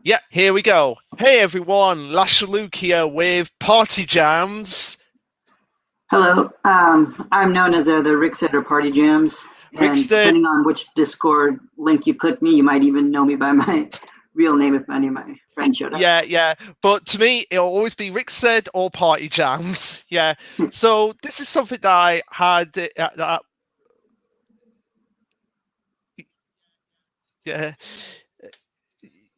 Yeah, here we go. Hey everyone, Lashaluk here with PartyJams. Hello, I'm known as the Rick said or PartyJams, and Rickstead, depending on which Discord link you click me, you might even know me by my real name if any of my friends showed up. yeah. But to me, it'll always be Rickstead or PartyJams. Yeah. So this is something that I had. Yeah.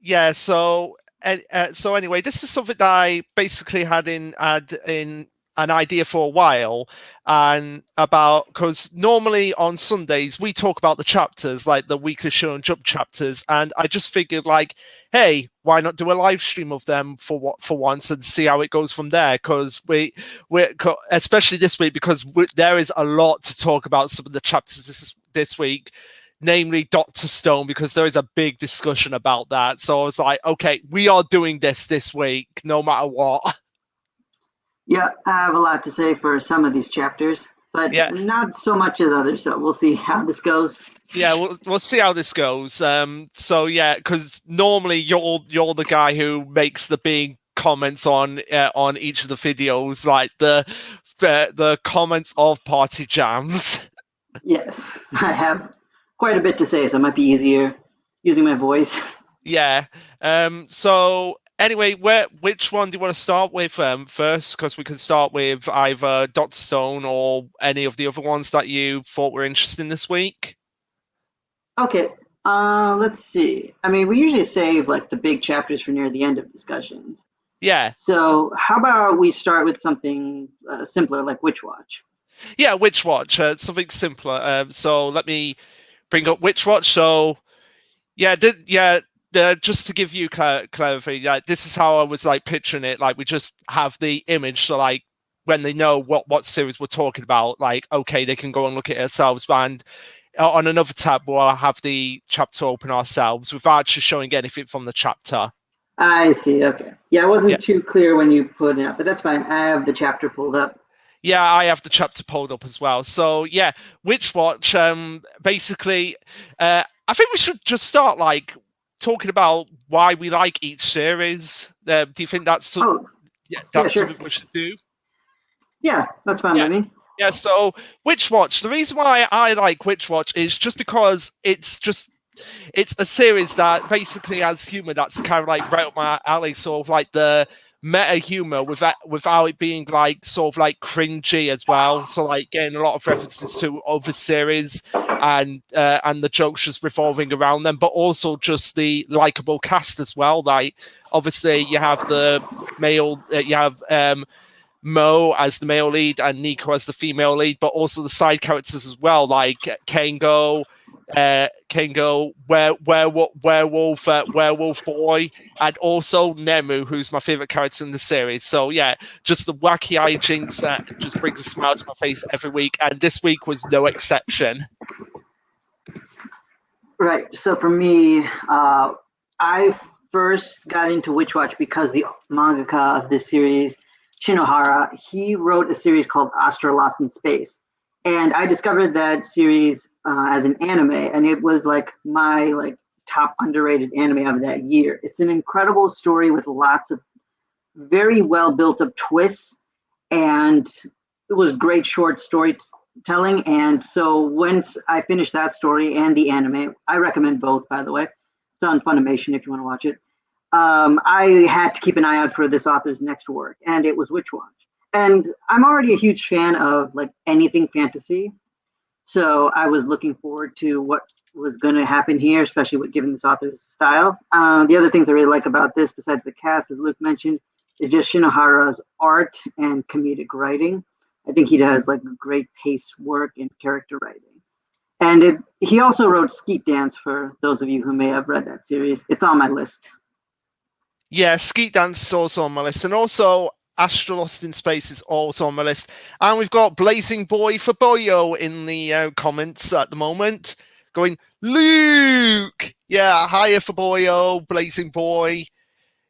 Yeah. So anyway, this is something that I basically had in an idea for a while, and about because normally on Sundays we talk about the chapters, like the weekly show and jump chapters, and I just figured like, hey, why not do a live stream of them for once and see how it goes from there? Because we especially this week, because there is a lot to talk about some of the chapters this week, namely Dr. Stone, because there is a big discussion about that. So I was like, okay, we are doing this week, no matter what. Yeah, I have a lot to say for some of these chapters, but Yeah, not so much as others. So we'll see how this goes. yeah, we'll see how this goes. So yeah, because normally you're the guy who makes the big comments on each of the videos, like the comments of PartyJams. Yes, I have quite a bit to say, so it might be easier using my voice. Yeah. So anyway, which one do you want to start with first? Because we can start with either Dr. Stone or any of the other ones that you thought were interesting this week. Okay, let's see. I mean, we usually save like the big chapters for near the end of discussions. Yeah. So how about we start with something simpler like Witch Watch? Yeah, Witch Watch, something simpler. So let me bring up Witch Watch. So yeah, just to give you clarity, like this is how I was like picturing it. Like we just have the image, so like when they know what series we're talking about, like okay, they can go and look at it themselves. And on another tab, we'll have the chapter open ourselves without actually showing anything from the chapter. I see. Okay. Yeah, it wasn't too clear when you put it up, but that's fine. I have the chapter pulled up. Yeah, I have the chapter pulled up as well. So yeah, Witch Watch. Basically, I think we should just start like talking about why we like each series. Do you think that's sure. something we should do? Yeah, that's fine by me. Yeah. So Witch Watch. The reason why I like Witch Watch is just because it's a series that basically has humor that's kind of like right up my alley, sort of like the meta humor without it being like sort of like cringy as well. So like getting a lot of references to other series and the jokes just revolving around them, but also just the likable cast as well. Like obviously you have the male, you have Mo as the male lead and Nico as the female lead, but also the side characters as well, like Kengo, werewolf boy, and also Nemu, who's my favorite character in the series. So yeah, just the wacky hijinks that just brings a smile to my face every week, and this week was no exception. Right. So for me, I first got into Witch Watch because the mangaka of this series, Shinohara, he wrote a series called Astra Lost in Space. And I discovered that series as an anime, and it was like my top underrated anime of that year. It's an incredible story with lots of very well built up twists, and it was great short storytelling. And so once I finished that story and the anime, I recommend both, by the way. It's on Funimation if you want to watch it. I had to keep an eye out for this author's next work, and it was Witch Watch. And I'm already a huge fan of like anything fantasy, so I was looking forward to what was going to happen here, especially with given this author's style. The other things I really like about this, besides the cast, as Luke mentioned, is just Shinohara's art and comedic writing. I think he does like great pace work and character writing. And he also wrote Skeet Dance, for those of you who may have read that series. It's on my list. Yeah, Skeet Dance is also on my list, and also Astra Lost in Space is also on my list. And we've got Blazing Boy for Boyo in the comments at the moment, going, Luke! Yeah, higher for Boyo, Blazing Boy.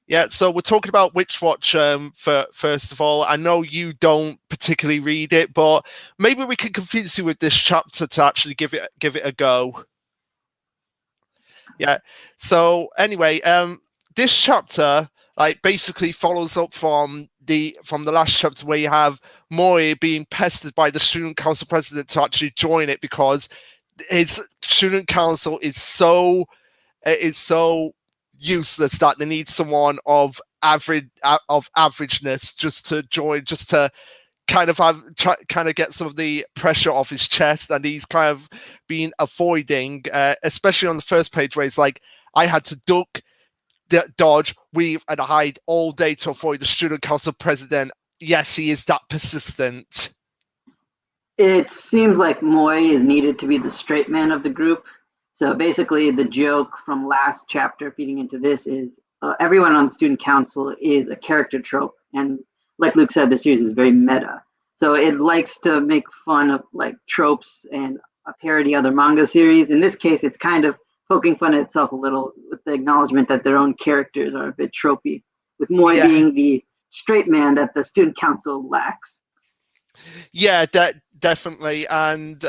Yeah, so we're talking about Witch Watch first of all. I know you don't particularly read it, but maybe we can convince you with this chapter to actually give it a go. Yeah. So anyway, this chapter like basically follows up from the last chapter where you have Mori being pestered by the student council president to actually join it because his student council is so useless that they need someone of averageness just to join, just to kind of get some of the pressure off his chest, and he's kind of been avoiding, especially on the first page where he's like, I had to duck, dodge, weave, and hide all day to avoid the student council president. Yes, he is that persistent. It seems like Moy is needed to be the straight man of the group. So basically, the joke from last chapter feeding into this is everyone on the student council is a character trope, and like Luke said, the series is very meta. So it likes to make fun of like tropes and parody other manga series. In this case, it's kind of poking fun at itself a little with the acknowledgement that their own characters are a bit tropey, with Moy being the straight man that the student council lacks. Yeah, definitely. And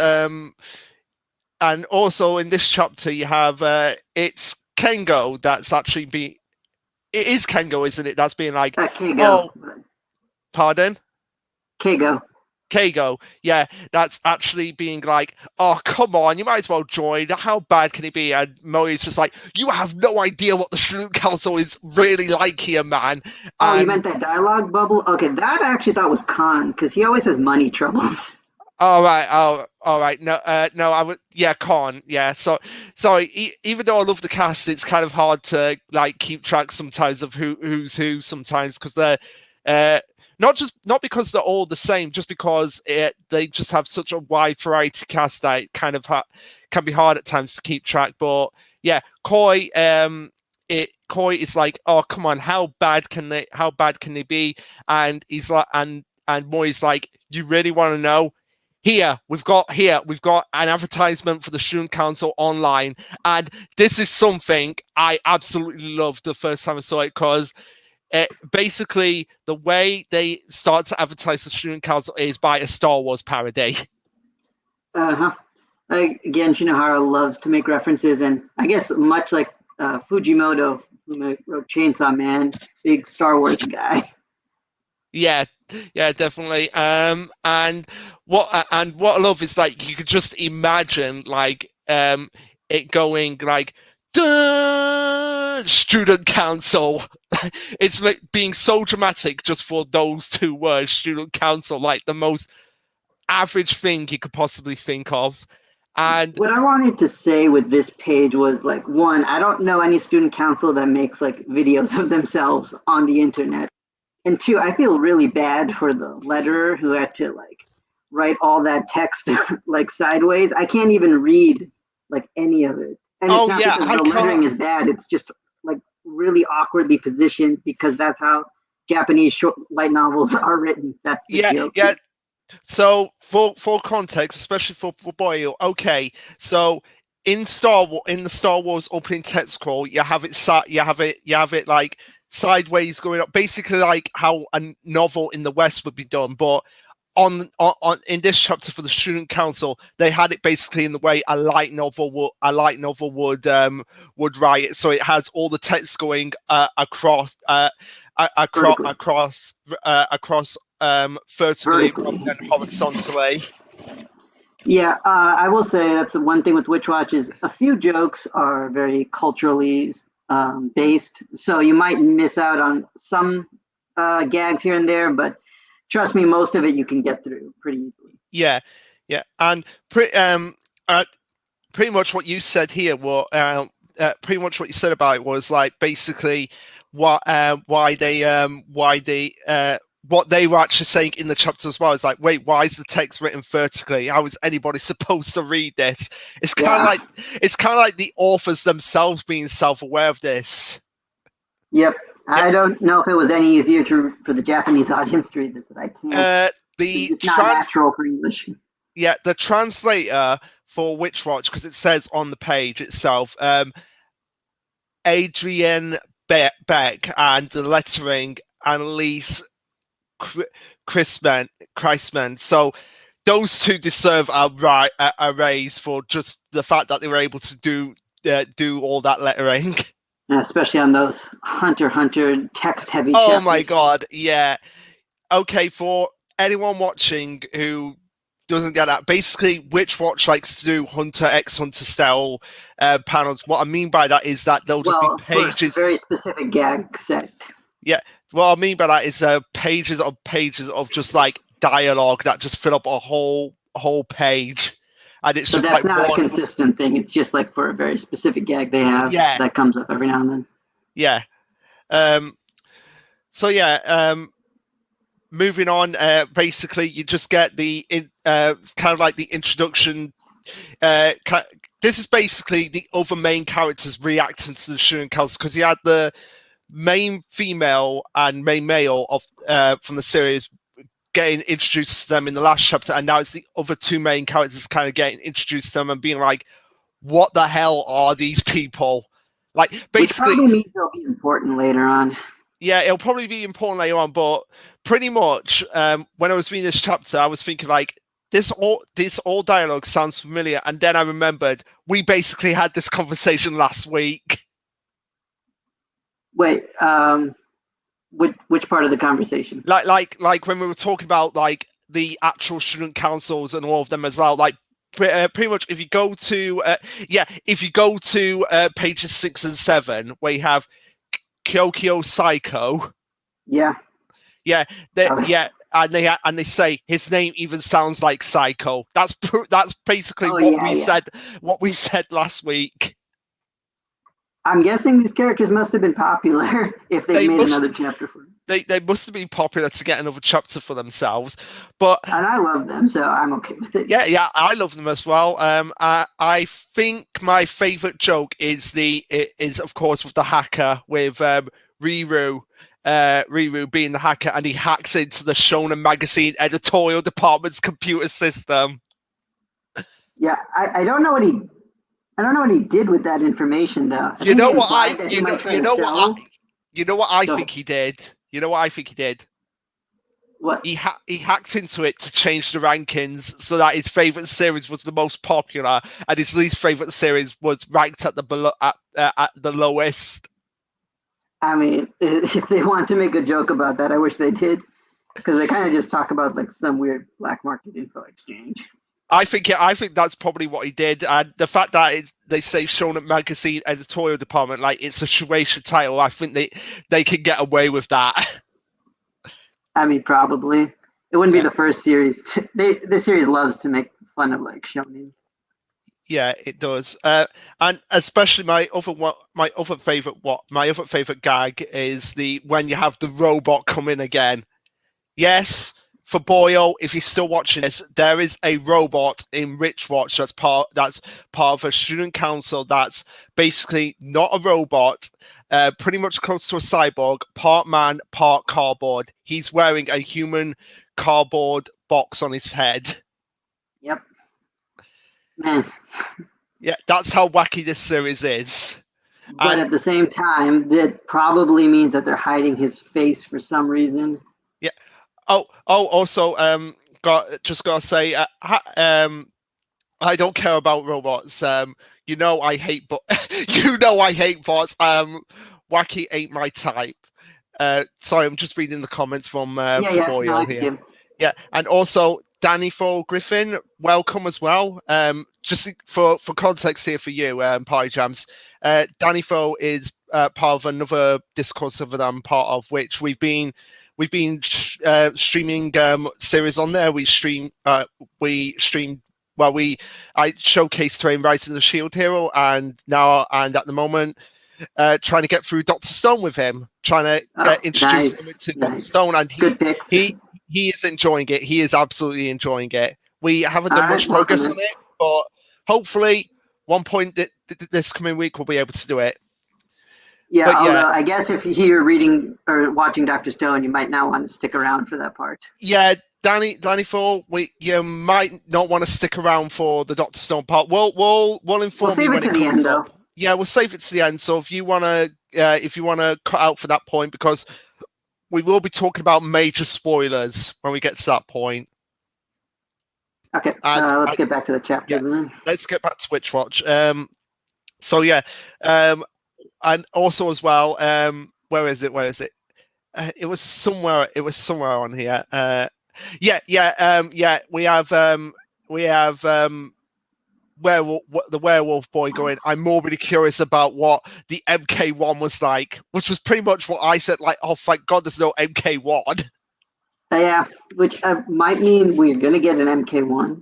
also in this chapter you have it's Kengo that's actually it is Kengo, isn't it? That's being like, Keigo. Pardon? Keigo. Yeah, that's actually being like, oh, come on, you might as well join. How bad can it be? And Moi's just like, you have no idea what the student council is really like here, man. Oh, you meant that dialogue bubble? Okay, that I actually thought was Khan, because he always has money troubles. All right. No, I would. Yeah, Khan. Yeah. So even though I love the cast, it's kind of hard to like keep track sometimes of who's who sometimes, because they're not because they're all the same, just because they just have such a wide variety cast that it kind of can be hard at times to keep track. But yeah, Koi is like, oh, come on, how bad can they be? And he's like, and Moi's like, you really want to know? Here we've got an advertisement for the student council online, and this is something I absolutely loved the first time I saw it, because basically the way they start to advertise the student council is by a Star Wars parody. Again, Shinohara loves to make references, and I guess much like Fujimoto, who wrote Chainsaw Man, big Star Wars guy. Yeah, definitely. And what I love is like you could just imagine like it going like student council. It's like being so dramatic just for those two words, student council, like the most average thing you could possibly think of. And what I wanted to say with this page was like, one, I don't know any student council that makes like videos of themselves on the internet. And two, I feel really bad for the letterer who had to like write all that text like sideways. I can't even read like any of it. And it's not because the lettering is bad. It's just like really awkwardly positioned, because that's how Japanese short light novels are written. That's the joke. Yeah. So for context, especially for Boyle, okay. So in the Star Wars opening text scroll, you have it like sideways going up, basically like how a novel in the West would be done, but on in this chapter for the student council, they had it basically in the way a light novel would write it. So it has all the text going across vertically rather than horizontally. Yeah, I will say that's one thing with Witch Watch is a few jokes are very culturally based, so you might miss out on some gags here and there, but trust me, most of it you can get through pretty easily. Yeah, and pretty much what you said here, pretty much what you said about it was like basically what they were actually saying in the chapter as well. Is like, wait, why is the text written vertically? How is anybody supposed to read this? It's kind of like the authors themselves being self-aware of this. Yep. I don't know if it was any easier for the Japanese audience to read this, but I can't. It's not natural for English. Yeah, the translator for Witch Watch, because it says on the page itself, Adrian Beck, and the lettering Annalise Christman. So those two deserve a raise for just the fact that they were able to do all that lettering. especially on those Hunter text-heavy Oh chapters. my god, yeah. Okay, for anyone watching who doesn't get that, basically, Witch Watch likes to do Hunter x Hunter style panels. What I mean by that is that there'll just be For a pages. very specific gag set. Yeah, what I mean by that is pages of just like dialogue that just fill up a whole page, and it's So just that's like not a one. consistent thing. It's just like for a very specific gag they have that comes up every now and then. Yeah. So yeah. Moving on, basically, you just get the kind of like the introduction. This is basically the other main characters reacting to the Shonen Council, because you had the main female and main male of from the series getting introduced to them in the last chapter, and now it's the other two main characters kind of getting introduced to them and being like, what the hell are these people? Like, basically, which probably means they'll be important later on. Yeah, it'll probably be important later on, but pretty much when I was reading this chapter, I was thinking like, this all dialogue sounds familiar, and then I remembered we basically had this conversation last week. Wait, which part of the conversation? Like when we were talking about like the actual student councils and all of them as well. Like pretty much, if you go to pages 6 and 7, where you have Kyokyo Psycho. Yeah. Yeah, and they say his name even sounds like Psycho. That's basically what we said last week. I'm guessing these characters must have been popular if they made another chapter for them. They must have been popular to get another chapter for themselves. And I love them, so I'm okay with it. Yeah, I love them as well. I think my favorite joke is of course with the hacker, with Riru being the hacker, and he hacks into the Shonen magazine editorial department's computer system. Yeah, I don't know what he did with that information, though. You know what I think he did? You know what I think he did? What? He hacked into it to change the rankings so that his favorite series was the most popular and his least favorite series was ranked at the lowest. I mean, if they want to make a joke about that, I wish they did, because they kind of just talk about like some weird black market info exchange. I think that's probably what he did, and the fact that they say Shonen Magazine editorial department, like it's a Shueisha title, I think they can get away with that. I mean, probably it wouldn't be the first series. This series loves to make fun of like shonen. Yeah, it does, and especially my other favorite gag is when you have the robot come in again. Yes. For Boyle, if you're still watching this, there is a robot in Witch Watch that's part of a student council that's basically not a robot, pretty much close to a cyborg, part man, part cardboard. He's wearing a human cardboard box on his head. Yep. Man. Yeah, that's how wacky this series is. But at the same time, that probably means that they're hiding his face for some reason. Yeah. Also, gotta say, I don't care about robots. You know I hate bots. Wacky ain't my type. Sorry, I'm just reading the comments from Boyle here. Yeah, and also Danny Fo Griffin, welcome as well. Just for context here for you, PartyJams. Danny Fo is part of another Discord server that I'm part of, which we've been streaming series on there. I showcased Terrain Rising the Shield Hero, and at the moment trying to get through Dr. Stone with him, trying to introduce him to Dr. Stone, and he is enjoying it. He is absolutely enjoying it. We haven't done much progress on it, but hopefully one point this coming week we'll be able to do it. Yeah, although I guess if you're reading or watching Dr. Stone, you might not want to stick around for that part. Yeah, Danny Fo, you might not want to stick around for the Dr. Stone part. We'll inform you when it comes up. Yeah, we'll save it to the end. So if you wanna cut out for that point, because we will be talking about major spoilers when we get to that point. Okay, let's get back to the chapter then. Let's get back to Witch Watch. and also as well, where is it? It was somewhere. It was somewhere on here. Yeah. We have the werewolf boy going. I'm more really curious about what the MK1 was like, which was pretty much what I said. Like, oh, thank God, there's no MK1. Yeah, which might mean we're gonna get an MK1.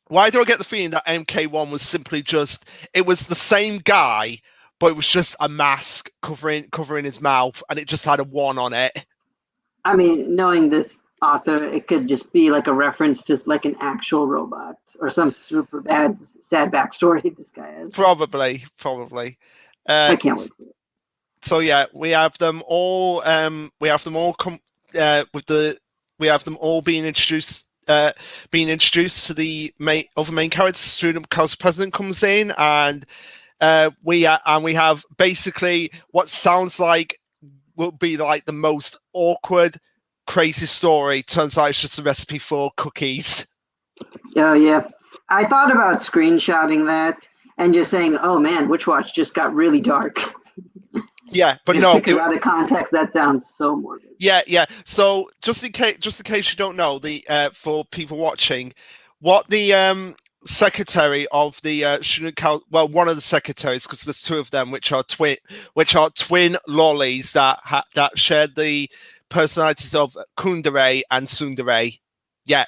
Why do I get the feeling that MK1 was simply just? It was the same guy, but it was just a mask covering his mouth, and it just had a 1 on it. I mean, knowing this author, it could just be like a reference to like an actual robot or some super bad, sad backstory this guy has. Probably. I can't wait for it. So yeah, we have them all. We have them all We have them all being introduced. To the main characters. Student because president comes in, and we have basically what sounds like will be like the most awkward, crazy story. Turns out it's just a recipe for cookies. Oh yeah, I thought about screenshotting that and just saying, "Oh man, Witch Watch just got really dark." Yeah, but no, out of context, that sounds so morbid. Yeah. So just in case you don't know, for people watching, what the secretary of the student council, well, one of the secretaries, because there's 2 of them, which are twin lollies that shared the personalities of Kundere and Sundere. Yeah,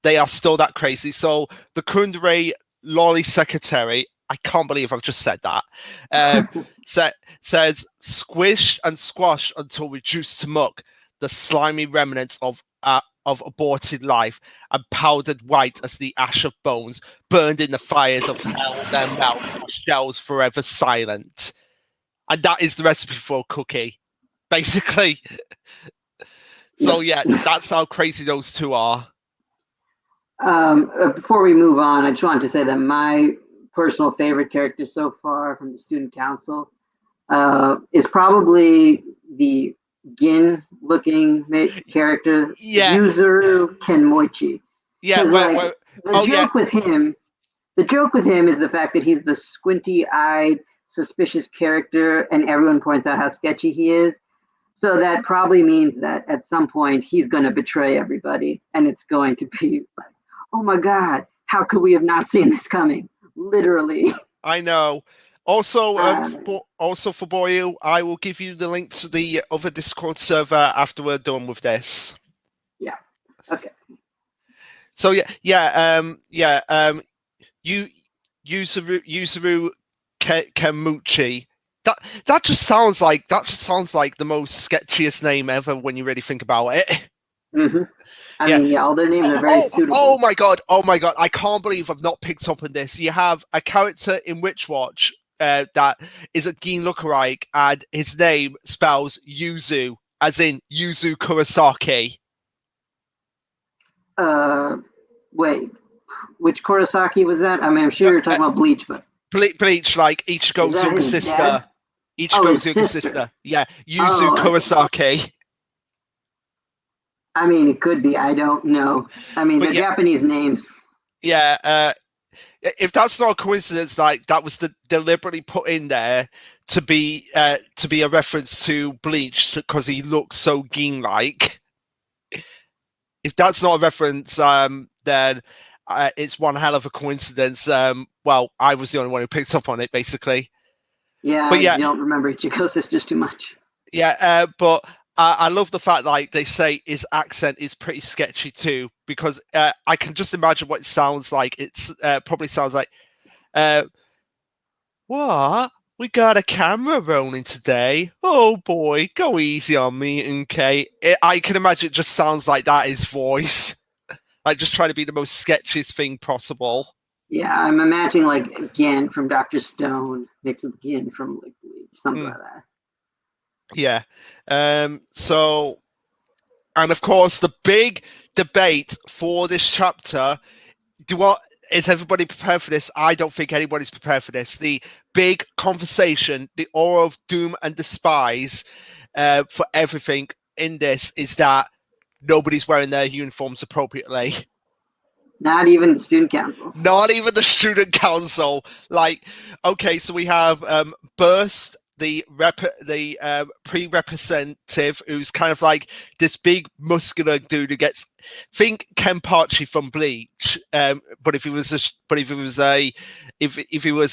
they are still that crazy. So the Kundere lolly secretary, I can't believe I've just said that. Says squished and squashed until reduced to muck, the slimy remnants of aborted life, and powdered white as the ash of bones, burned in the fires of hell, their mouths are shells forever silent. And that is the recipe for a cookie, basically. So yeah, that's how crazy those 2 are. Before we move on, I just wanted to say that my personal favorite character so far from the student council is probably the Gin-looking character, Yuzuru Kenmoichi. Yeah, the joke with him is the fact that he's the squinty-eyed, suspicious character, and everyone points out how sketchy he is. So that probably means that at some point he's going to betray everybody, and it's going to be like, oh my God, how could we have not seen this coming? Literally. I know. Also, for Boyu, I will give you the link to the other Discord server after we're done with this. Yeah. Okay. So Yuzuru Kemuchi. That just sounds like the most sketchiest name ever when you really think about it. Mm-hmm. I mean, all their names are very suitable. Oh my god! I can't believe I've not picked up on this. You have a character in Witch Watch that is a Gin lookalike, and his name spells Yuzu, as in Yuzu Kurosaki. Wait, which Kurosaki was that? I mean, I'm sure you're talking about Bleach, but Bleach, like Ichigo's younger sister. Ichigo's younger sister. Yeah, Yuzu Kurosaki. I mean, it could be. I don't know. I mean, they're Japanese names. Yeah. If that's not a coincidence, like that was deliberately put in there to be a reference to Bleach because he looks so Gin-like. If that's not a reference, then it's one hell of a coincidence. Well, I was the only one who picked up on it, basically. Yeah, but I don't remember Ichigo's sisters too much. Yeah, but I love the fact like they say his accent is pretty sketchy too, because I can just imagine what it sounds like. It's probably sounds like, what? We got a camera rolling today. Oh boy, go easy on me, okay? I can imagine it just sounds like that his voice, like just trying to be the most sketchiest thing possible. Yeah, I'm imagining like Gin from Dr. Stone mixed with Gin from like something like that. Yeah. So, and of course, the big debate for this chapter. Is everybody prepared for this? I don't think anybody's prepared for this. The big conversation, the aura of doom and despise for everything in this is that nobody's wearing their uniforms appropriately. Not even the student council. Not even the student council. Like, okay, so we have Burst, the pre-representative, who's kind of like this big muscular dude who gets, think Ken Parchi from Bleach, but if he was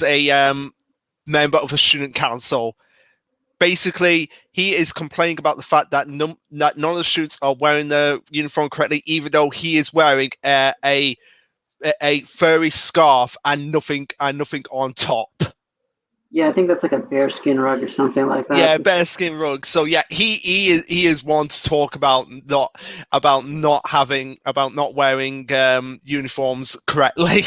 a member of a student council. Basically, he is complaining about the fact that none of the students are wearing their uniform correctly, even though he is wearing a furry scarf and nothing on top. Yeah, I think that's like a bearskin rug or something like that. Yeah, bearskin rug. So yeah, he is one to talk about not wearing uniforms correctly.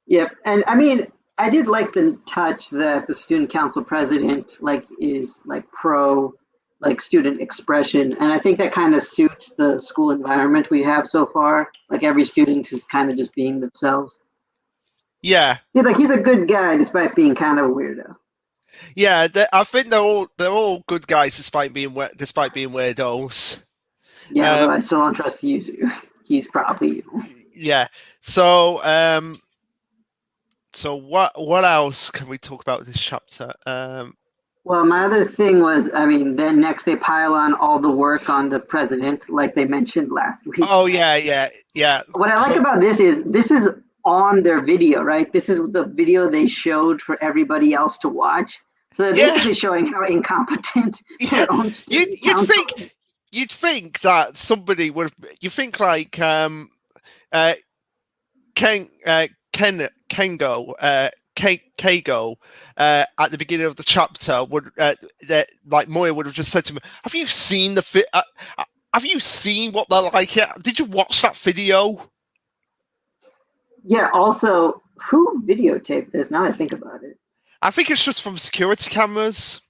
Yep, and I mean, I did like the touch that the student council president is pro student expression, and I think that kind of suits the school environment we have so far. Like every student is kind of just being themselves. Yeah, he's a good guy despite being kind of a weirdo. Yeah, I think they're all good guys despite being weirdos. Yeah, but I still don't trust Yuzu. He's probably evil. Yeah. So so what else can we talk about this chapter? Well, my other thing was, I mean, then next they pile on all the work on the president, like they mentioned last week. Oh yeah. What I like about this is on their video, right? This is the video they showed for everybody else to watch. So they're basically showing how incompetent their own you'd think that somebody would. You think like Kengo Kago at the beginning of the chapter would like Moya would have just said to me, "Have you seen have you seen what they're like? Did you watch that video?" Yeah. Also, who videotaped this? Now I think about it. I think it's just from security cameras.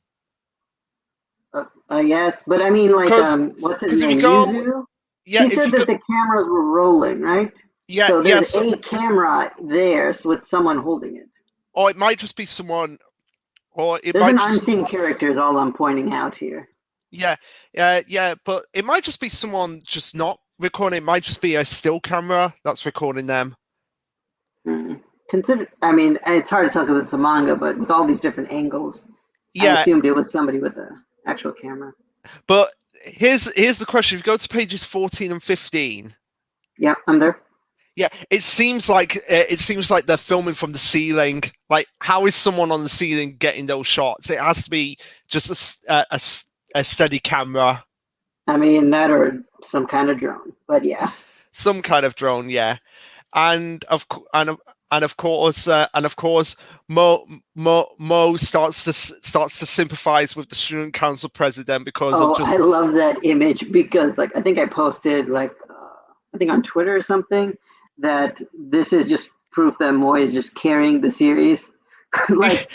I guess, but I mean, like, what's his name? Yuzu? Yeah, he said that the cameras were rolling, right? Yeah, so there's a camera there with someone holding it. Or it might just be someone, or it there's might an just unseen character is all I'm pointing out here. Yeah, but it might just be someone just not recording. It might just be a still camera that's recording them. I mean, it's hard to tell because it's a manga, but with all these different angles, I assumed it was somebody with the actual camera. But here's the question: if you go to pages 14 and 15, yeah, I'm there. Yeah, it seems like they're filming from the ceiling. Like, how is someone on the ceiling getting those shots? It has to be just a steady camera. I mean, that or some kind of drone, but yeah, some kind of drone, yeah. And of course, Mo starts to sympathize with the student council president because of just. I love that image because, like, I think I posted I think on Twitter or something that this is just proof that Moy is just carrying the series. Like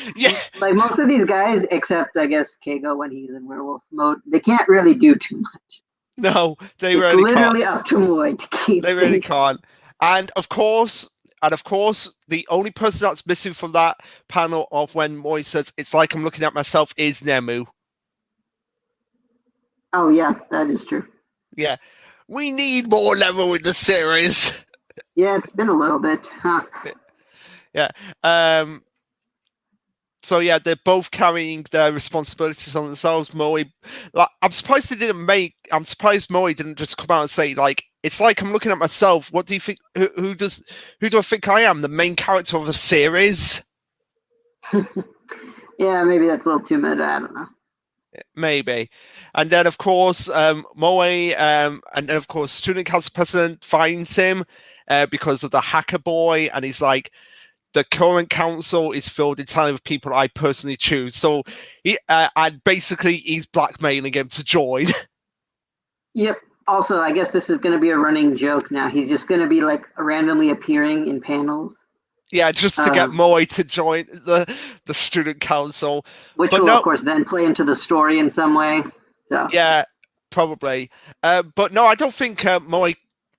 most of these guys, except I guess Keigo when he's in werewolf mode, they can't really do too much. No, it's really literally can't. Up to Moy to keep. They really can't. And of course, the only person that's missing from that panel of when Moy says, "It's like I'm looking at myself," is Nemu. Oh yeah, that is true. Yeah, we need more level in the series. Yeah, it's been a little bit, huh? Yeah. So yeah, they're both carrying their responsibilities on themselves. Moe, I'm surprised Moe didn't just come out and say, like, it's like I'm looking at myself. What do you think? Who do I think I am? The main character of the series? Yeah, maybe that's a little too meta. I don't know. Maybe. And then of course, Moe, and then of course, student council president finds him because of the hacker boy, and he's like, the current council is filled entirely with people I personally choose. So and basically he's blackmailing him to join. Yep. Also, I guess this is going to be a running joke now. He's just going to be like randomly appearing in panels. Yeah, just to get Moe to join the student council. Which will, of course, then play into the story in some way. So. Yeah, probably. But no, I don't think Moe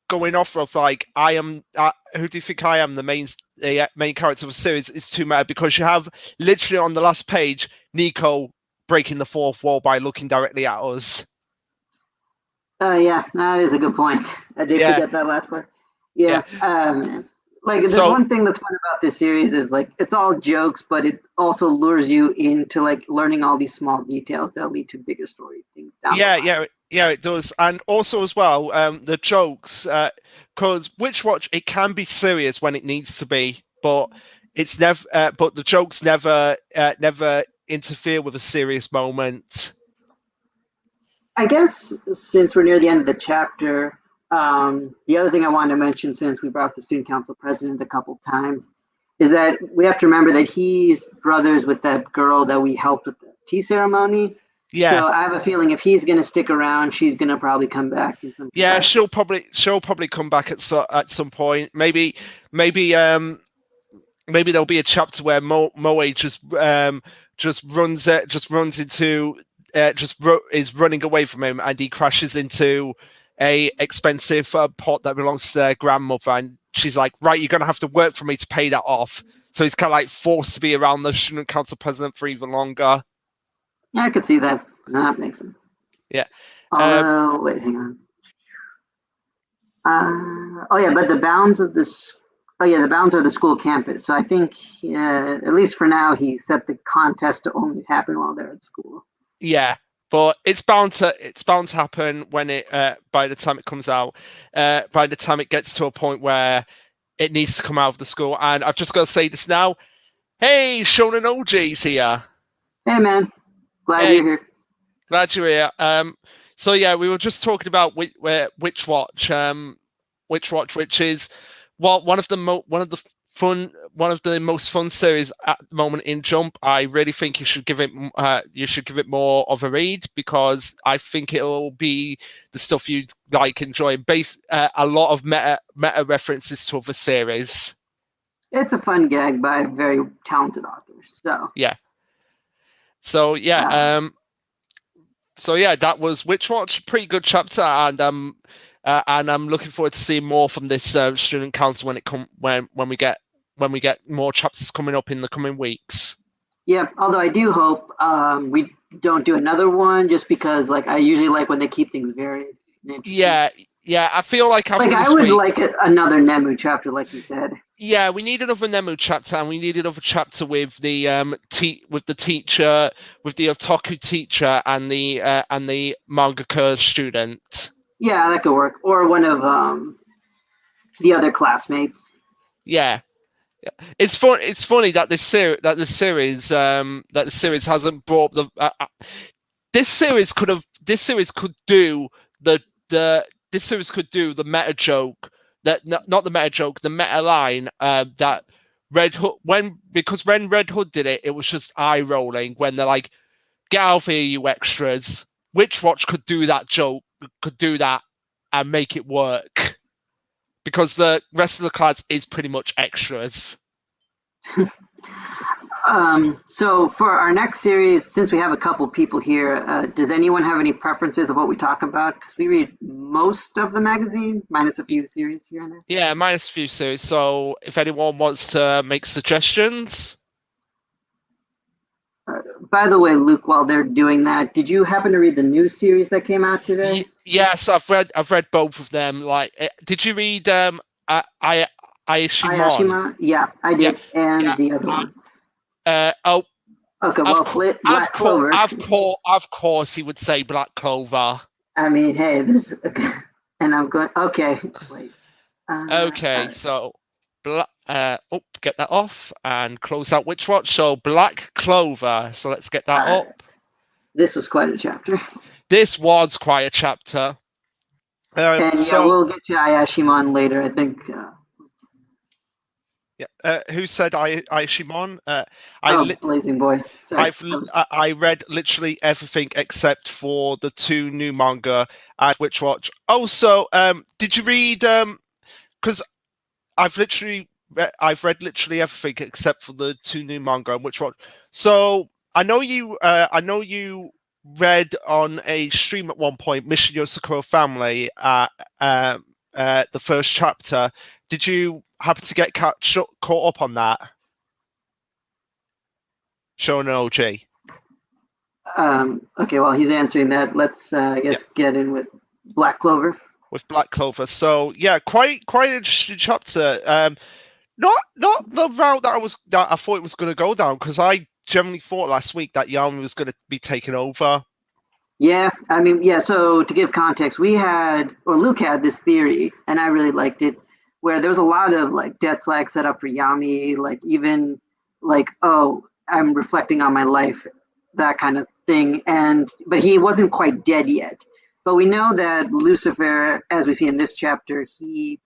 going off of like, I am, who do you think I am, the main character of the series, is too mad, because you have literally on the last page, Nico breaking the fourth wall by looking directly at us. Yeah, that is a good point. I did forget that last part. Yeah. Like there's So one thing that's fun about this series is like it's all jokes, but it also lures you into like learning all these small details that lead to bigger story things down the line. yeah, it does. And also as well, the jokes, because Witch Watch, it can be serious when it needs to be, but it's never, but the jokes never interfere with a serious moment. I guess since we're near the end of the chapter, the other thing I wanted to mention, since we brought up the student council president a couple times, is that we have to remember that he's brothers with that girl that we helped with the tea ceremony. Yeah, So I have a feeling if he's going to stick around, she's going to probably come back in some yeah, capacity. she'll probably come back at some point. Maybe there'll be a chapter where Moe just runs into is running away from him, and he crashes into a expensive pot that belongs to their grandmother, and she's like, right, you're gonna have to work for me to pay that off. So he's kind of like forced to be around the student council president for even longer. Yeah, I could see that. No, that makes sense. Yeah. Although, wait, hang on. Oh yeah, but the bounds of this. Oh yeah, the bounds are the school campus. So I think, at least for now, he set the contest to only happen while they're at school. Yeah, but it's bound to happen when it by the time it comes out, by the time it gets to a point where it needs to come out of the school. And I've just got to say this now. Hey, Shonen OG's here. Hey man, glad Hey, you're here. glad you're here. So yeah, we were just talking about Witch Watch, which is one of the one of the most fun series at the moment in Jump. I really think you should give it more of a read, because I think it'll be the stuff you'd like enjoy. A lot of meta references to other series. It's a fun gag by a very talented author. So Yeah. So yeah, uh, that was Witch Watch. Pretty good chapter, and I'm looking forward to seeing more from this student council when we get more chapters coming up in the coming weeks. yeah. Although I do hope we don't do another one, just because like I usually like when they keep things varied. Yeah, I feel like after like this I would week, like another Nemu chapter, like you said. yeah, we need another Nemu chapter, and we need another chapter with the with the teacher, with the otaku teacher, and the mangaka student. Yeah, that could work. Or one of the other classmates. Yeah. It's fun. It's funny that the series hasn't brought the. This series could do the meta joke, that not the meta joke, the meta line, that Red Hood, because when Red Hood did it, it was just eye rolling when they're like, "Get out of here, you extras." Witch Watch could do that joke, and make it work, because the rest of the class is pretty much extras. So for our next series, since we have a couple people here, does anyone have any preferences of what we talk about? Because we read most of the magazine, minus a few series here and there. Yeah, minus a few series. So if anyone wants to make suggestions. By the way, Luke, while they're doing that, did you happen to read the new series that came out today? Yes, I've read both of them. Like, did you read I Ayashimon? Yeah, I did, yeah, and yeah. the other one. Oh, Okay, well, Black Clover. Of course, he would say Black Clover. I mean, hey, this, and I'm going. Okay, wait. Okay, so get that off and close out Witch Watch. So Black Clover. So let's get that up. This was quite a chapter. This was quite a chapter. And yeah, we'll get to Ayashimon later, I think. Yeah. Who said Ayashimon? Blazing Boy. Sorry. I read literally everything except for the 2 new manga at Witch Watch. Also, did you read? Because I've read literally everything except for the 2 new manga on Witch Watch. So I know you read on a stream at one point Mission Yosakura Family, the first chapter. Did you happen to get caught up on that? Shonen OG. Okay, while he's answering that, let's get in with Black Clover. with Black Clover. So yeah, quite an interesting chapter. Not the route that I thought it was going to go down, because I generally thought last week that Yami was going to be taken over. Yeah, I mean, yeah. So to give context, Luke had this theory, and I really liked it, where there was a lot of like death flags set up for Yami, like even like, oh, I'm reflecting on my life, that kind of thing. But he wasn't quite dead yet. But we know that Lucifer, as we see in this chapter, he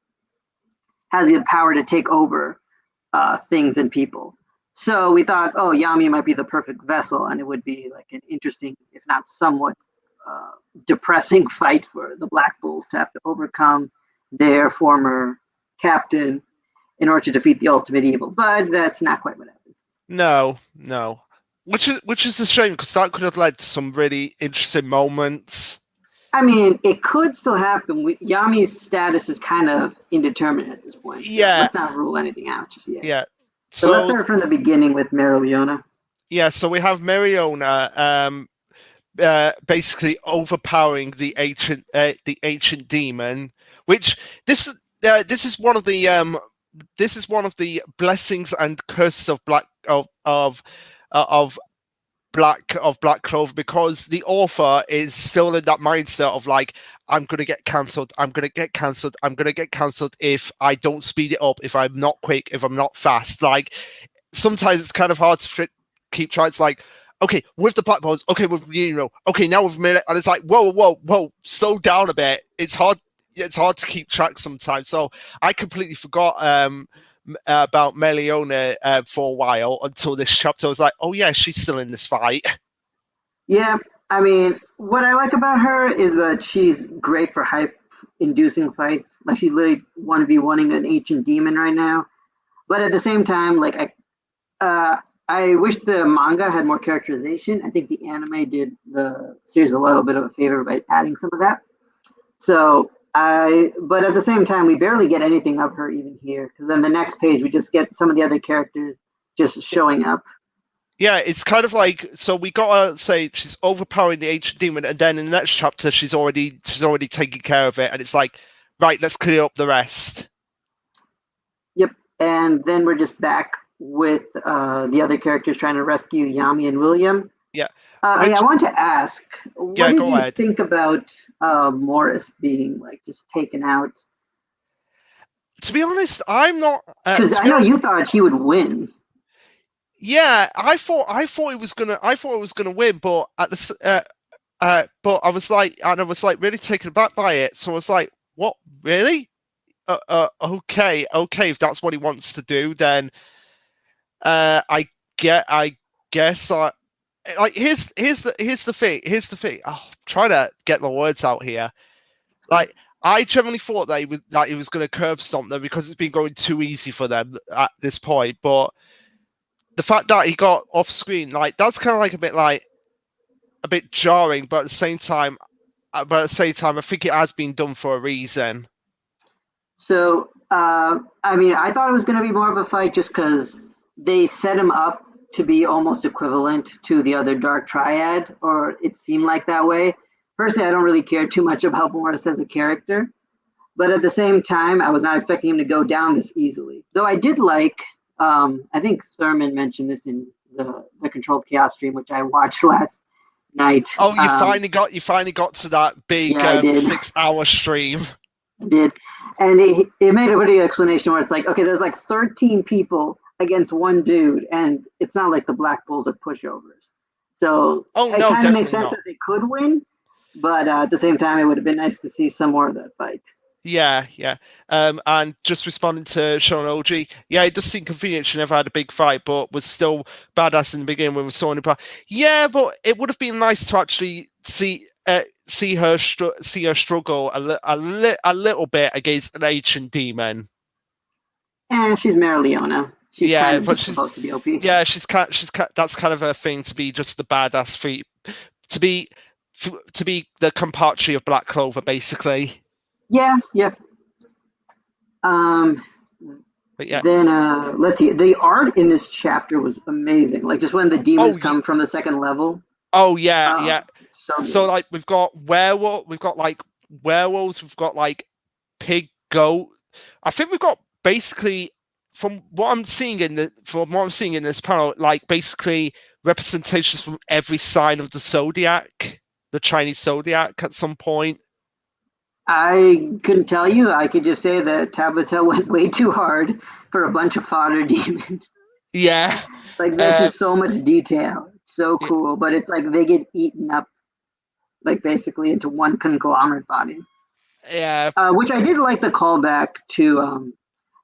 has the power to take over things and people. So we thought, oh, Yami might be the perfect vessel, and it would be like an interesting, if not somewhat uh, depressing fight for the Black Bulls to have to overcome their former captain in order to defeat the ultimate evil. But that's not quite what happened. No. Which is a shame, because that could have led to some really interesting moments. I mean, it could still happen. Yami's status is kind of indeterminate at this point. So Yeah. let's not rule anything out just yet. Yeah. So let's start from the beginning with Mariona. Yeah, so we have Mariona basically overpowering the ancient demon, which this is one of the blessings and curses of Black Clover, because the author is still in that mindset of like, I'm gonna get cancelled if I don't speed it up, if I'm not quick, if I'm not fast. Like, sometimes it's kind of hard to keep track. It's like, okay, with the Black Bulls, okay, with okay, now with Minute, and it's like, whoa, slow down a bit. It's hard to keep track sometimes. So I completely forgot about Meliona for a while, until this chapter. I was like, oh yeah, she's still in this fight. Yeah, I mean, what I like about her is that she's great for hype-inducing fights. Like, she's literally 1v1ing an ancient demon right now. But at the same time, like, I wish the manga had more characterization. I think the anime did the series a little bit of a favor by adding some of that. But at the same time, we barely get anything of her even here, because then the next page we just get some of the other characters just showing up. Yeah, it's kind of like, so we gotta say she's overpowering the ancient demon, and then in the next chapter she's already taking care of it, and it's like, right, let's clear up the rest. Yep, and then we're just back with the other characters trying to rescue Yami and William. Yeah. I want to ask, what did you ahead. think about Morris being like just taken out? To be honest, I'm not, because I know you thought he would win. Yeah, I thought it was gonna win, but but I was like really taken aback by it. So I was like, what, really? Okay, if that's what he wants to do, then I guess like, here's the thing. Oh, I'm trying to get my words out here. Like, I generally thought that he was going to curb stomp them, because it's been going too easy for them at this point. But the fact that he got off screen, like, that's kind of like a bit jarring. But at the same time, I think it has been done for a reason. So, I mean, I thought it was going to be more of a fight just because they set him up to be almost equivalent to the other Dark Triad, or it seemed like that way. Personally, I don't really care too much about Morris as a character, but at the same time, I was not expecting him to go down this easily. Though I did like, I think Thurman mentioned this in the Controlled Chaos stream, which I watched last night. Oh, you finally got to that big 6-hour stream. I did, and it made a video explanation where it's like, okay, there's like 13 people against one dude, and it's not like the Black Bulls are pushovers. So it kind of makes sense that they could win, but at the same time, it would have been nice to see some more of that fight. Yeah. And just responding to Sean OG, yeah, it does seem convenient she never had a big fight, but was still badass in the beginning when we saw her. Yeah, but it would have been nice to actually see her struggle a little bit against an ancient demon. And she's Marileona. She's supposed to be OP. Yeah, that's kind of a thing, to be just the badass feat, to be the Compachi of Black Clover, basically. Yeah. But yeah. Then let's see. The art in this chapter was amazing. Like, just when the demons come from the second level. Oh yeah. So like, we've got werewolf, we've got like werewolves. We've got like pig, goat. I think we've got basically from what I'm seeing in this panel, like basically representations from every sign of the zodiac, the Chinese zodiac at some point. I couldn't tell you. I could just say that Tabitha went way too hard for a bunch of fodder demons. Yeah. Like this is so much detail. It's so cool, but it's like they get eaten up, like basically into one conglomerate body. Yeah. Which I did like the callback to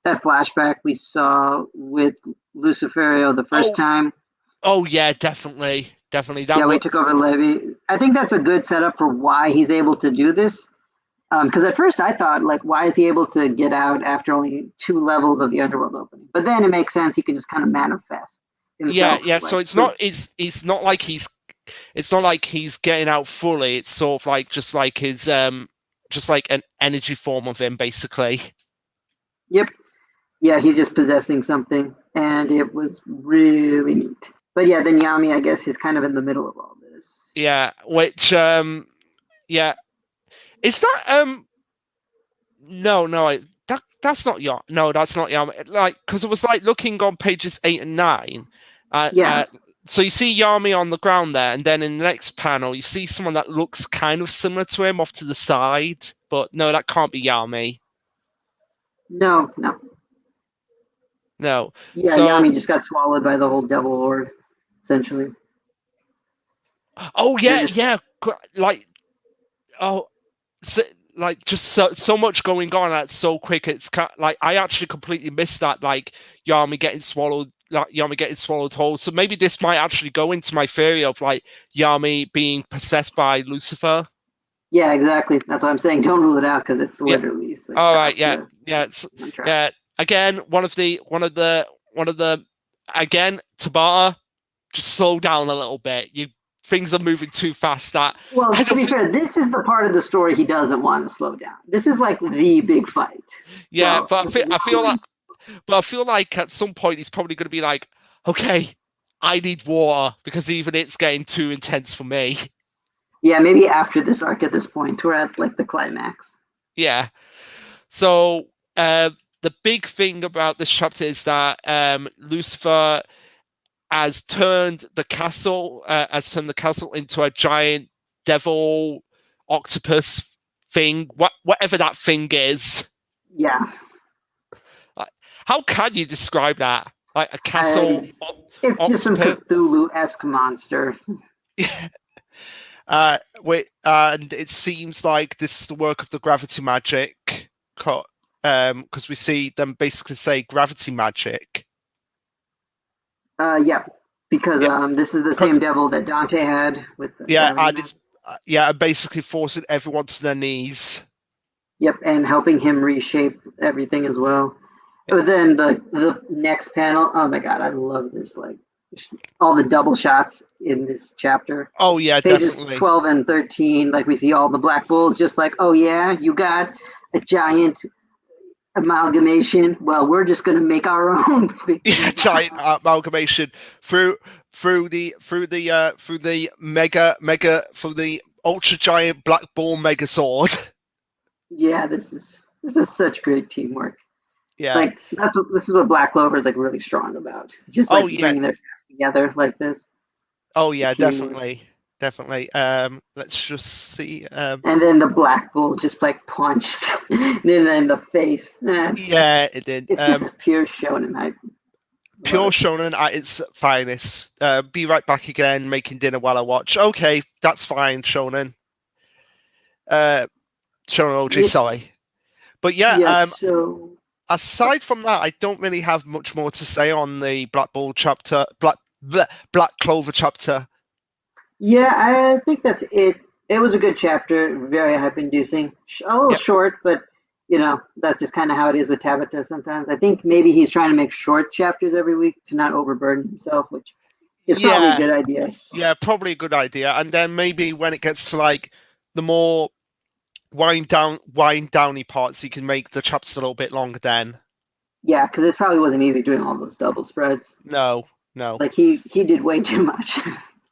that flashback we saw with Luciferio the first time. Oh yeah, definitely. We took over Levy. I think that's a good setup for why he's able to do this. Because at first I thought, like, why is he able to get out after only 2 levels of the underworld opening? But then it makes sense. He can just kind of manifest himself. Yeah. Like, so it's not like he's getting out fully. It's sort of like just like his just like an energy form of him, basically. Yep. Yeah, he's just possessing something, and it was really neat. But yeah, then Yami, I guess, is kind of in the middle of all this. Yeah, which yeah. Is that no, that's not Yami. No, that's not Yami. Like, because it was like looking on pages 8 and 9. So you see Yami on the ground there, and then in the next panel you see someone that looks kind of similar to him off to the side, but no, that can't be Yami. No. Yeah, so, Yami just got swallowed by the whole devil horde, essentially. Oh yeah. Like, oh. So, like just so much going on that's so quick. It's like I actually completely missed that, like Yami getting swallowed whole. So maybe this might actually go into my theory of like Yami being possessed by Lucifer. Yeah, exactly. That's what I'm saying. Don't rule it out because it's literally. Like, all right. Yeah. Again, one of the again, Tabata, just slow down a little bit. Things are moving too fast. To be fair, this is the part of the story he doesn't want to slow down. This is like the big fight. Yeah, so, but I feel like at some point he's probably going to be like, okay, I need water because even it's getting too intense for me. Yeah, maybe after this arc at this point, we're at like the climax. Yeah. So the big thing about this chapter is that Lucifer has turned the castle into a giant devil octopus thing, whatever that thing is. Yeah. How can you describe that? Like a castle? It's octopus? Just some Cthulhu-esque monster. And it seems like this is the work of the gravity magic, because we see them basically say gravity magic. Yeah, because this is the same devil that Dante had with the and it's basically forcing everyone to their knees. Yep, and helping him reshape everything as well. Yep. But then the next panel, oh my god, I love this, like all the double shots in this chapter. Oh yeah, pages definitely. 12 and 13, like we see all the black bulls just like, oh yeah, you got a giant amalgamation. Well, we're just going to make our own. Giant amalgamation through the mega ultra giant black ball mega sword. Yeah, this is such great teamwork. Yeah, like this is what Black Clover is like really strong about. Just like bringing their cast together like this. Oh yeah, definitely. Let's just see. And then the Black Bull just like punched, and then in the face. Yeah, it did. It's just pure shonen. Pure shonen at its finest. Be right back again, making dinner while I watch. Okay, that's fine, shonen. Shonen OG, sorry. But aside from that, I don't really have much more to say on the Black Clover chapter. Yeah, I think that's it. It was a good chapter, very hype-inducing. A little short, but that's just kind of how it is with Tabitha sometimes. I think maybe he's trying to make short chapters every week to not overburden himself, which is probably a good idea. Yeah, probably a good idea. And then maybe when it gets to like the more wind downy parts, he can make the chapters a little bit longer then. Yeah, because it probably wasn't easy doing all those double spreads. No. Like he did way too much.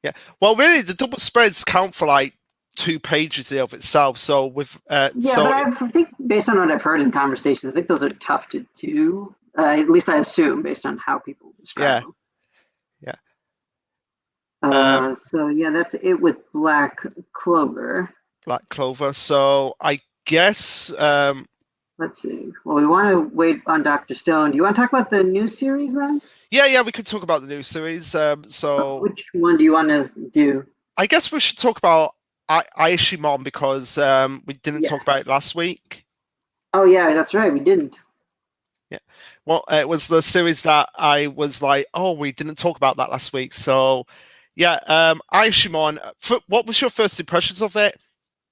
Yeah. Well, really, the double spreads count for like 2 pages of itself. So with Yeah, so but I think based on what I've heard in conversations, I think those are tough to do. At least I assume based on how people describe yeah, them. yeah. So yeah, that's it with Black Clover. Black Clover. So I guess Let's see. Well, we want to wait on Dr. Stone. Do you want to talk about the new series then? yeah, we could talk about the new series. So Which one do you want to do? I guess we should talk about Aishimon because we didn't talk about it last week. Oh yeah, that's right. We didn't. Yeah. Well, it was the series that I was like, oh, we didn't talk about that last week. So yeah, Aishimon, what was your first impressions of it?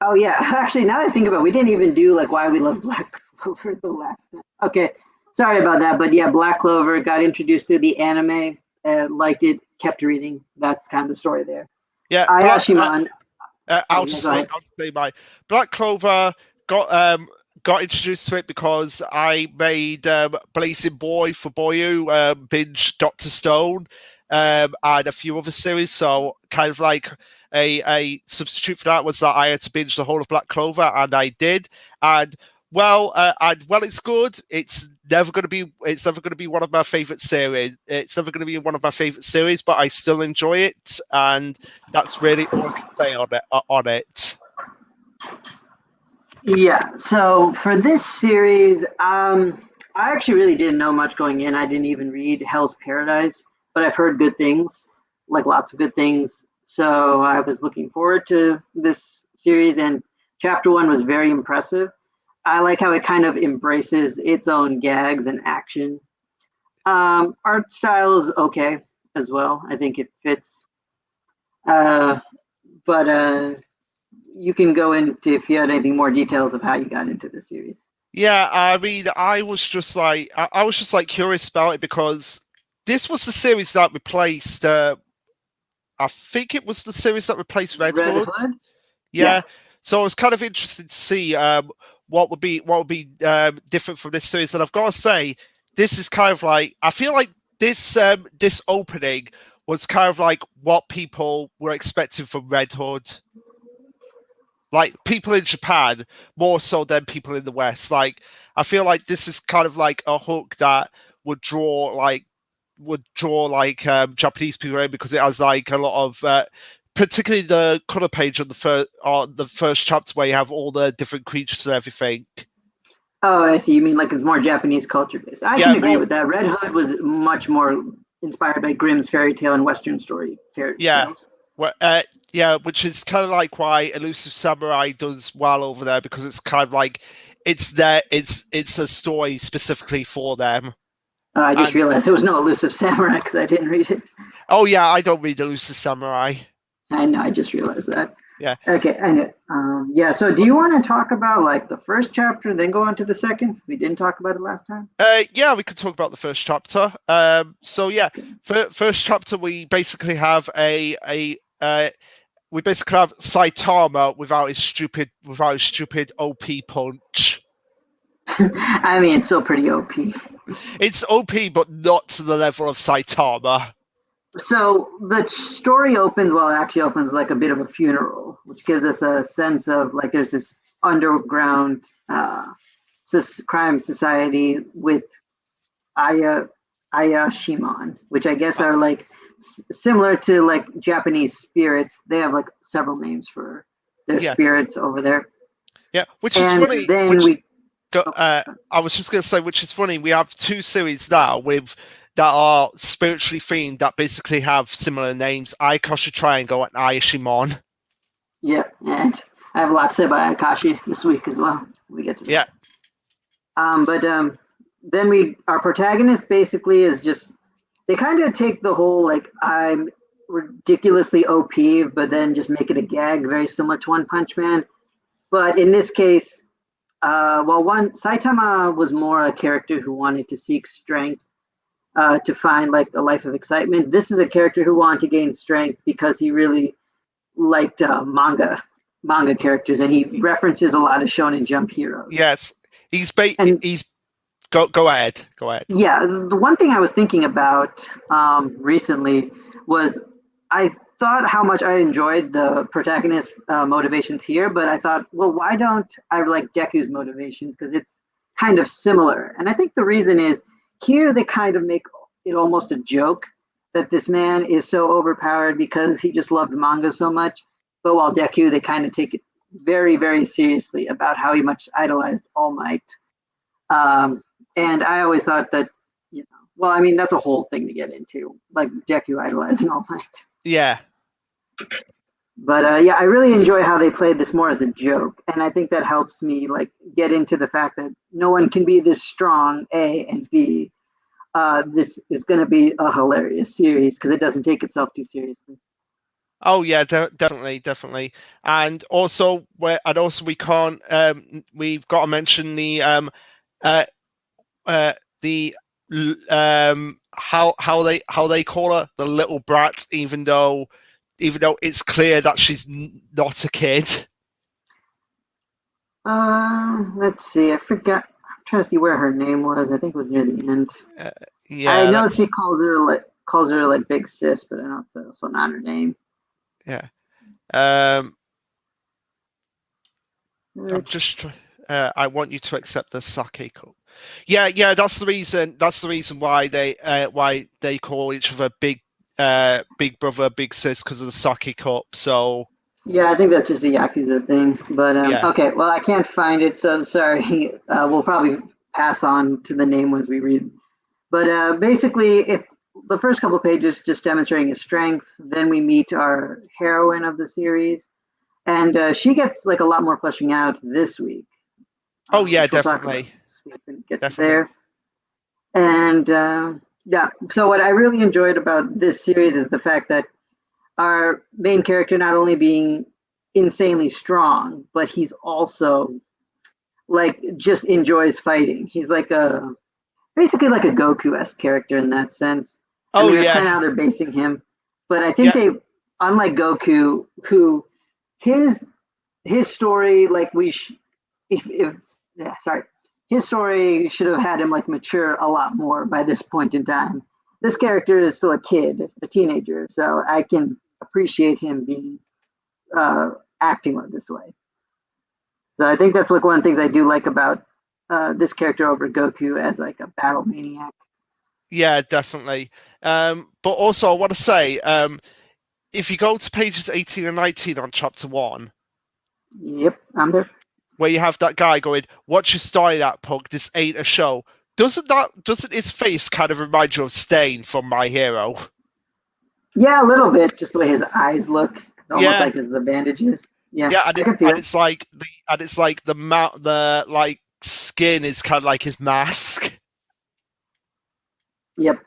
Oh yeah, actually, now that I think about it, we didn't even do like why we love Black Clover the last time. Okay, sorry about that, but yeah, Black Clover got introduced through the anime, liked it, kept reading. That's kind of the story there. Yeah, Ayashimon. I'll just say my Black Clover got introduced to it because I made Blazing Boy for Boyu binge Dr. Stone and a few other series. So kind of like a substitute for that was that I had to binge the whole of Black Clover, and I did. And it's good. It's never going to be one of my favorite series. It's never going to be one of my favorite series, but I still enjoy it, and that's really all I can say on it. Yeah. So for this series, I actually really didn't know much going in. I didn't even read Hell's Paradise, but I've heard good things, like lots of good things. So I was looking forward to this series, and chapter 1 was very impressive. I like how it kind of embraces its own gags and action. Art style is okay as well. I think it fits. But you can go into if you had anything more details of how you got into the series. Yeah, I mean, I was just like curious about it because this was the series that replaced. I think it was the series that replaced Red Hood. Yeah. So I was kind of interested to see what would be different from this series, and I've got to say, this is kind of like I feel like this opening was kind of like what people were expecting from Red Hood. Like people in Japan more so than people in the West. Like I feel like this is kind of like a hook that would draw Japanese people in because it has like a lot of particularly the color page on the first chapter where you have all the different creatures and everything. Oh, I see. You mean like it's more Japanese culture based? I can agree with that. Red Hood was much more inspired by Grimm's fairy tale and Western story fairy tales. Well, which is kind of like why Elusive Samurai does well over there because it's kind of like it's a story specifically for them. I just realized there was no Elusive Samurai because I didn't read it. Oh yeah, I don't read Elusive Samurai. I know. I just realized that. Yeah. Okay. Yeah. So, do you want to talk about like the first chapter, then go on to the second? We didn't talk about it last time. Yeah, we could talk about the first chapter. So yeah, first chapter we basically have Saitama without his stupid OP punch. I mean, it's still pretty OP. It's OP, but not to the level of Saitama. So the story opens, well, it actually opens like a bit of a funeral, which gives us a sense of like there's this underground crime society with Ayashimon, which I guess are like similar to like Japanese spirits. They have like several names for their spirits over there. Yeah, which is funny. I was just going to say, which is funny. We have 2 series now that are spiritually themed that basically have similar names: Ayakashi Triangle and Ayashimon. Yeah, and I have a lot to say about Ayakashi this week as well. We get to that. Yeah. Then our protagonist basically is just they kind of take the whole like I'm ridiculously OP, but then just make it a gag, very similar to One Punch Man. But in this case, Saitama was more a character who wanted to seek strength to find like a life of excitement. This is a character who wanted to gain strength because he really liked manga characters, and he references a lot of Shonen Jump heroes. Yes, Go ahead. Yeah, the one thing I was thinking about recently was I thought how much I enjoyed the protagonist's motivations here, but I thought, well, why don't I like Deku's motivations? Because it's kind of similar. And I think the reason is here they kind of make it almost a joke that this man is so overpowered because he just loved manga so much. But while Deku, they kind of take it very, very seriously about how he much idolized All Might. And I always thought that, well, I mean, that's a whole thing to get into, like Deku idolizing All Might. Yeah. But yeah, I really enjoy how they played this more as a joke, and I think that helps me like get into the fact that no one can be this strong, A, and B. This is going to be a hilarious series because it doesn't take itself too seriously. Oh yeah, definitely, and also we can't we've got to mention the how they call her the little brat, even though it's clear that she's not a kid. Let's see. I forgot. I'm trying to see where her name was. I think it was near the end. Yeah, I know she calls her like Big Sis, but I know it's also not her name. Yeah. I'm just. I want you to accept the sake cup. Yeah. That's the reason. That's the reason why they call each other big brother, big sis, because of the sake cup. So. Yeah, I think that's just a Yakuza thing. But yeah. Okay, well, I can't find it, so sorry. We'll probably pass on to the name once we read. But basically, the first couple pages just demonstrating his strength. Then we meet our heroine of the series, and she gets like a lot more fleshing out this week. Oh yeah, definitely. We can get there. And yeah, so what I really enjoyed about this series is the fact that our main character not only being insanely strong, but he's also like just enjoys fighting. He's like basically like a Goku-esque character in that sense. Oh, I mean, that's yeah. kind of how they're basing him. But I think they, unlike Goku, who his story, like his story should have had him like mature a lot more by this point in time. This character is still a kid, a teenager, so I can appreciate him being acting like this way. So I think that's like one of the things I do like about this character over Goku as like a battle maniac. Yeah, definitely. But also, I want to say, if you go to pages 18 and 19 on chapter 1. Yep, I'm there. Where you have that guy going, "What you started at, punk? This ain't a show." Doesn't his face kind of remind you of Stain from My Hero? Yeah, a little bit. Just the way his eyes look, almost like the bandages. Yeah, and it's like the like skin is kind of like his mask. Yep,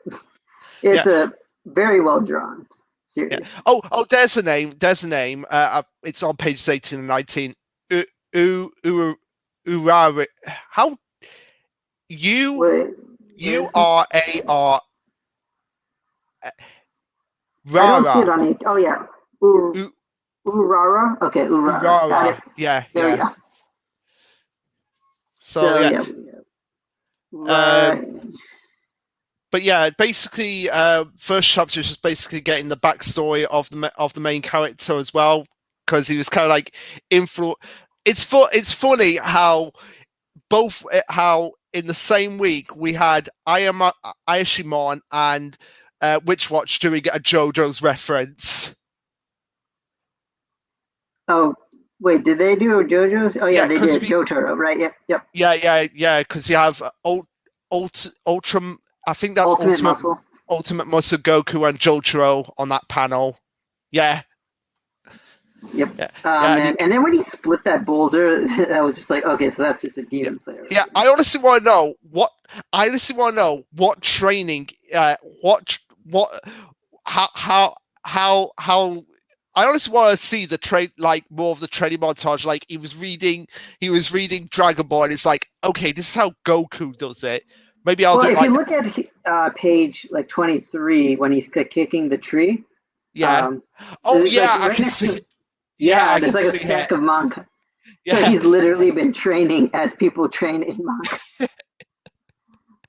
it's a very well drawn series. Yeah. Oh, there's a name. It's on pages 18 and 19. Urara. How URAR. I don't see it on it. Oh yeah, Urara. Okay, Urara. Got it. Yeah, there we go. So yeah. Right. But yeah, basically, first chapter is just basically getting the backstory of the main character as well, because he was kind of like It's funny how in the same week we had Ayashimon and Witchwatch doing a JoJo's reference. Oh wait, did they do JoJo's? Oh yeah, they did. Jotaro, right? Yep. Yeah. Because you have Ultra. I think that's Ultimate Muscle Goku and Jotaro on that panel. Yeah. Yep. Yeah. And then when he split that boulder, I was just like, okay, so that's just a demon slayer. Right? Yeah, I honestly want to know what training, how I honestly want to see the trade, like more of the training montage. Like he was reading Dragon Ball, and it's like, okay, this is how Goku does it. Maybe I'll do. If you look at page like 23 when he's kicking the tree. Yeah. I can see it. Yeah, there's like a stack of manga. Yeah. So he's literally been training as people train in manga.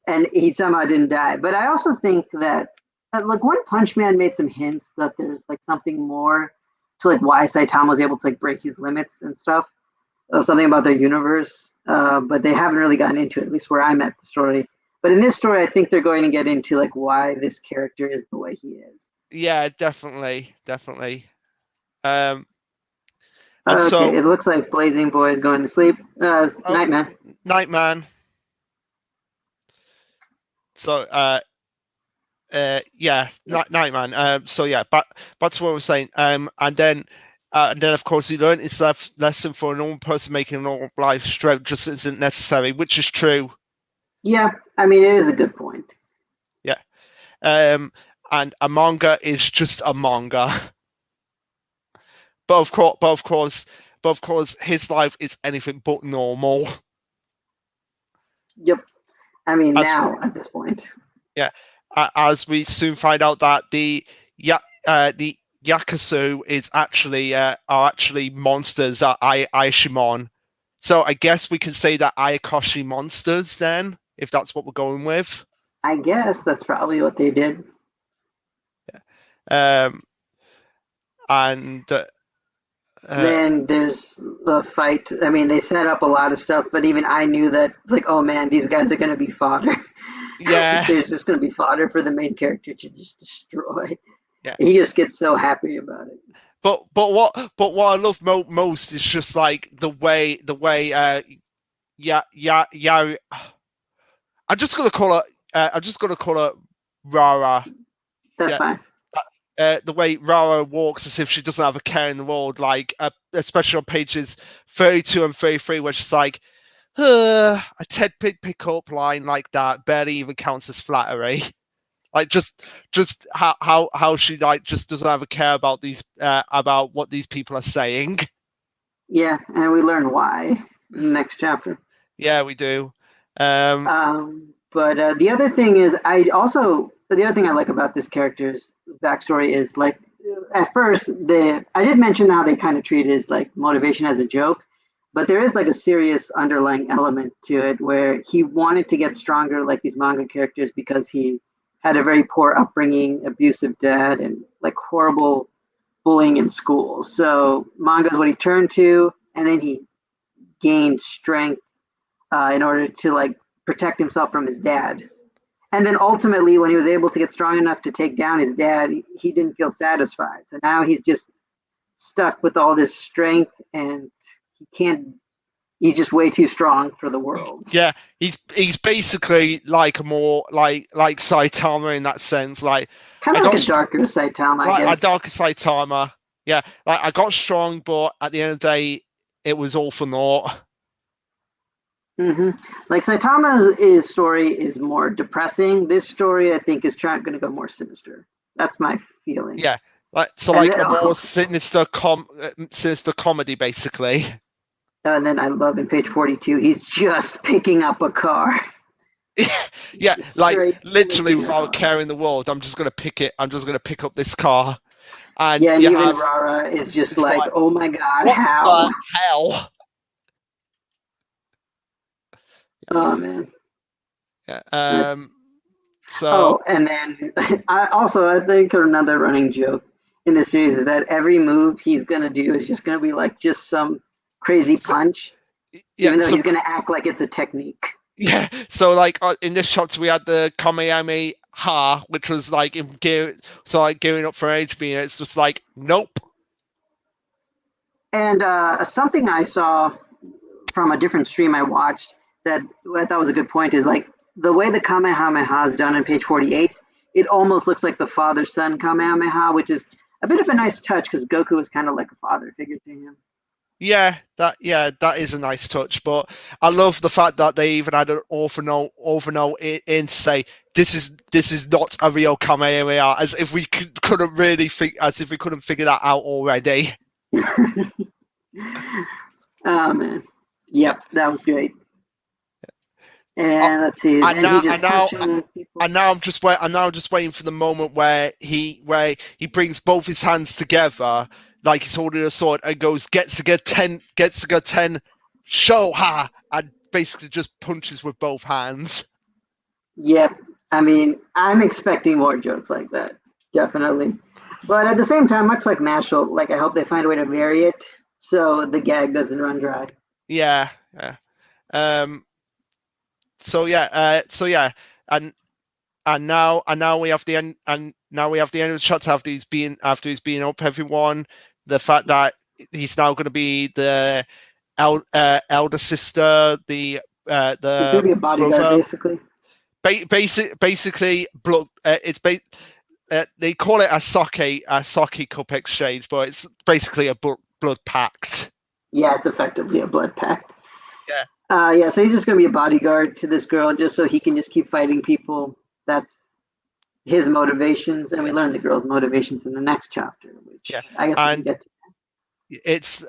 And he somehow didn't die. But I also think that, like One Punch Man made some hints that there's like something more to like why Saitama was able to like break his limits and stuff. Something about their universe, but they haven't really gotten into it, at least where I'm at the story. But in this story, I think they're going to get into like why this character is the way he is. Yeah, definitely. And Okay, so, it looks like Blazing Boy is going to sleep. Nightman. Nightman. So, yeah, Nightman. So yeah, back to what I was saying. And then of course he learned his lesson for a normal person making a normal life. Strength just isn't necessary, which is true. Yeah, I mean it is a good point. Yeah. And a manga is just a manga. But of course, his life is anything but normal. Yep. I mean, now at this point. Yeah. As we soon find out that the Yakuza is actually are actually monsters at Aishimon. So I guess we can say that Ayakashi monsters then, if that's what we're going with. I guess that's probably what they did. Yeah. And then there's the fight. I mean, they set up a lot of stuff, but even I knew that, like, oh man, these guys are going to be fodder. Yeah. There's just going to be fodder for the main character to just destroy. Yeah. He just gets so happy about it. But what I love most is just like the way I'm just gonna call her Rara. That's fine. The way Rara walks as if she doesn't have a care in the world, like especially on pages 32 and 33, where she's like, a Ted pick up line like that barely even counts as flattery. Like just how she like just doesn't have a care about these about what these people are saying. Yeah, and we learn why in the next chapter. Yeah, we do. But the other thing is, the other thing I like about this character's backstory is like, at first I did mention how they kind of treat his like motivation as a joke, but there is like a serious underlying element to it where he wanted to get stronger like these manga characters because he had a very poor upbringing, abusive dad, and like horrible bullying in school. So manga is what he turned to, and then he gained strength in order to like protect himself from his dad. And then ultimately, when he was able to get strong enough to take down his dad, he didn't feel satisfied. So now he's just stuck with all this strength, and he's just way too strong for the world. Yeah, he's basically like a more like Saitama in that sense, like kind of like a darker Saitama, I guess. A darker Saitama. Yeah, like I got strong, but at the end of the day, it was all for naught. Mm-hmm. Like Saitama's story is more depressing. This story, I think, is going to go more sinister. That's my feeling. Yeah, like so, and like then, a more sinister comedy, basically. And then I love in page 42, he's just picking up a car. Yeah, like literally without caring in the world, I'm just gonna pick it. I'm just gonna pick up this car. And yeah, and even Rara is just like, oh my god, what how? the hell? Oh man. Yeah. So. Oh, and then I think another running joke in the series is that every move he's gonna do is just gonna be like just some crazy punch, even though he's gonna act like it's a technique. Yeah. So like in this chapter we had the Kamehameha, which was like gearing up for HB, and it's just like nope. And something I saw from a different stream I watched that I thought was a good point is like the way the Kamehameha is done on page 48, it almost looks like the father-son Kamehameha, which is a bit of a nice touch because Goku is kind of like a father figure to him. Yeah, that is a nice touch, but I love the fact that they even had an overnote in to say this is not a real Kamehameha, as if we couldn't really couldn't figure that out already. Oh man, yep, that was great. And let's see. And now I'm just waiting for the moment where he brings both his hands together, like he's holding a sword, and goes Getsuga 10, show ha, and basically just punches with both hands. Yep, I mean, I'm expecting more jokes like that, definitely. But at the same time, much like Mashal, like I hope they find a way to vary it so the gag doesn't run dry. Yeah, yeah. Um, so yeah, and and now we have the end, and now we have the end of the shots after he's being up everyone. The fact that he's now going to be the elder sister, He's gonna the be a bodyguard, brother. basically. Basically, blood. They call it a sake cup exchange, but it's basically a blood pact. Yeah, it's effectively a blood pact. Yeah. Yeah, so he's just gonna be a bodyguard to this girl, just so he can just keep fighting people. That's his motivations, and we learn the girl's motivations in the next chapter, which Yeah, I guess we can and get to. it's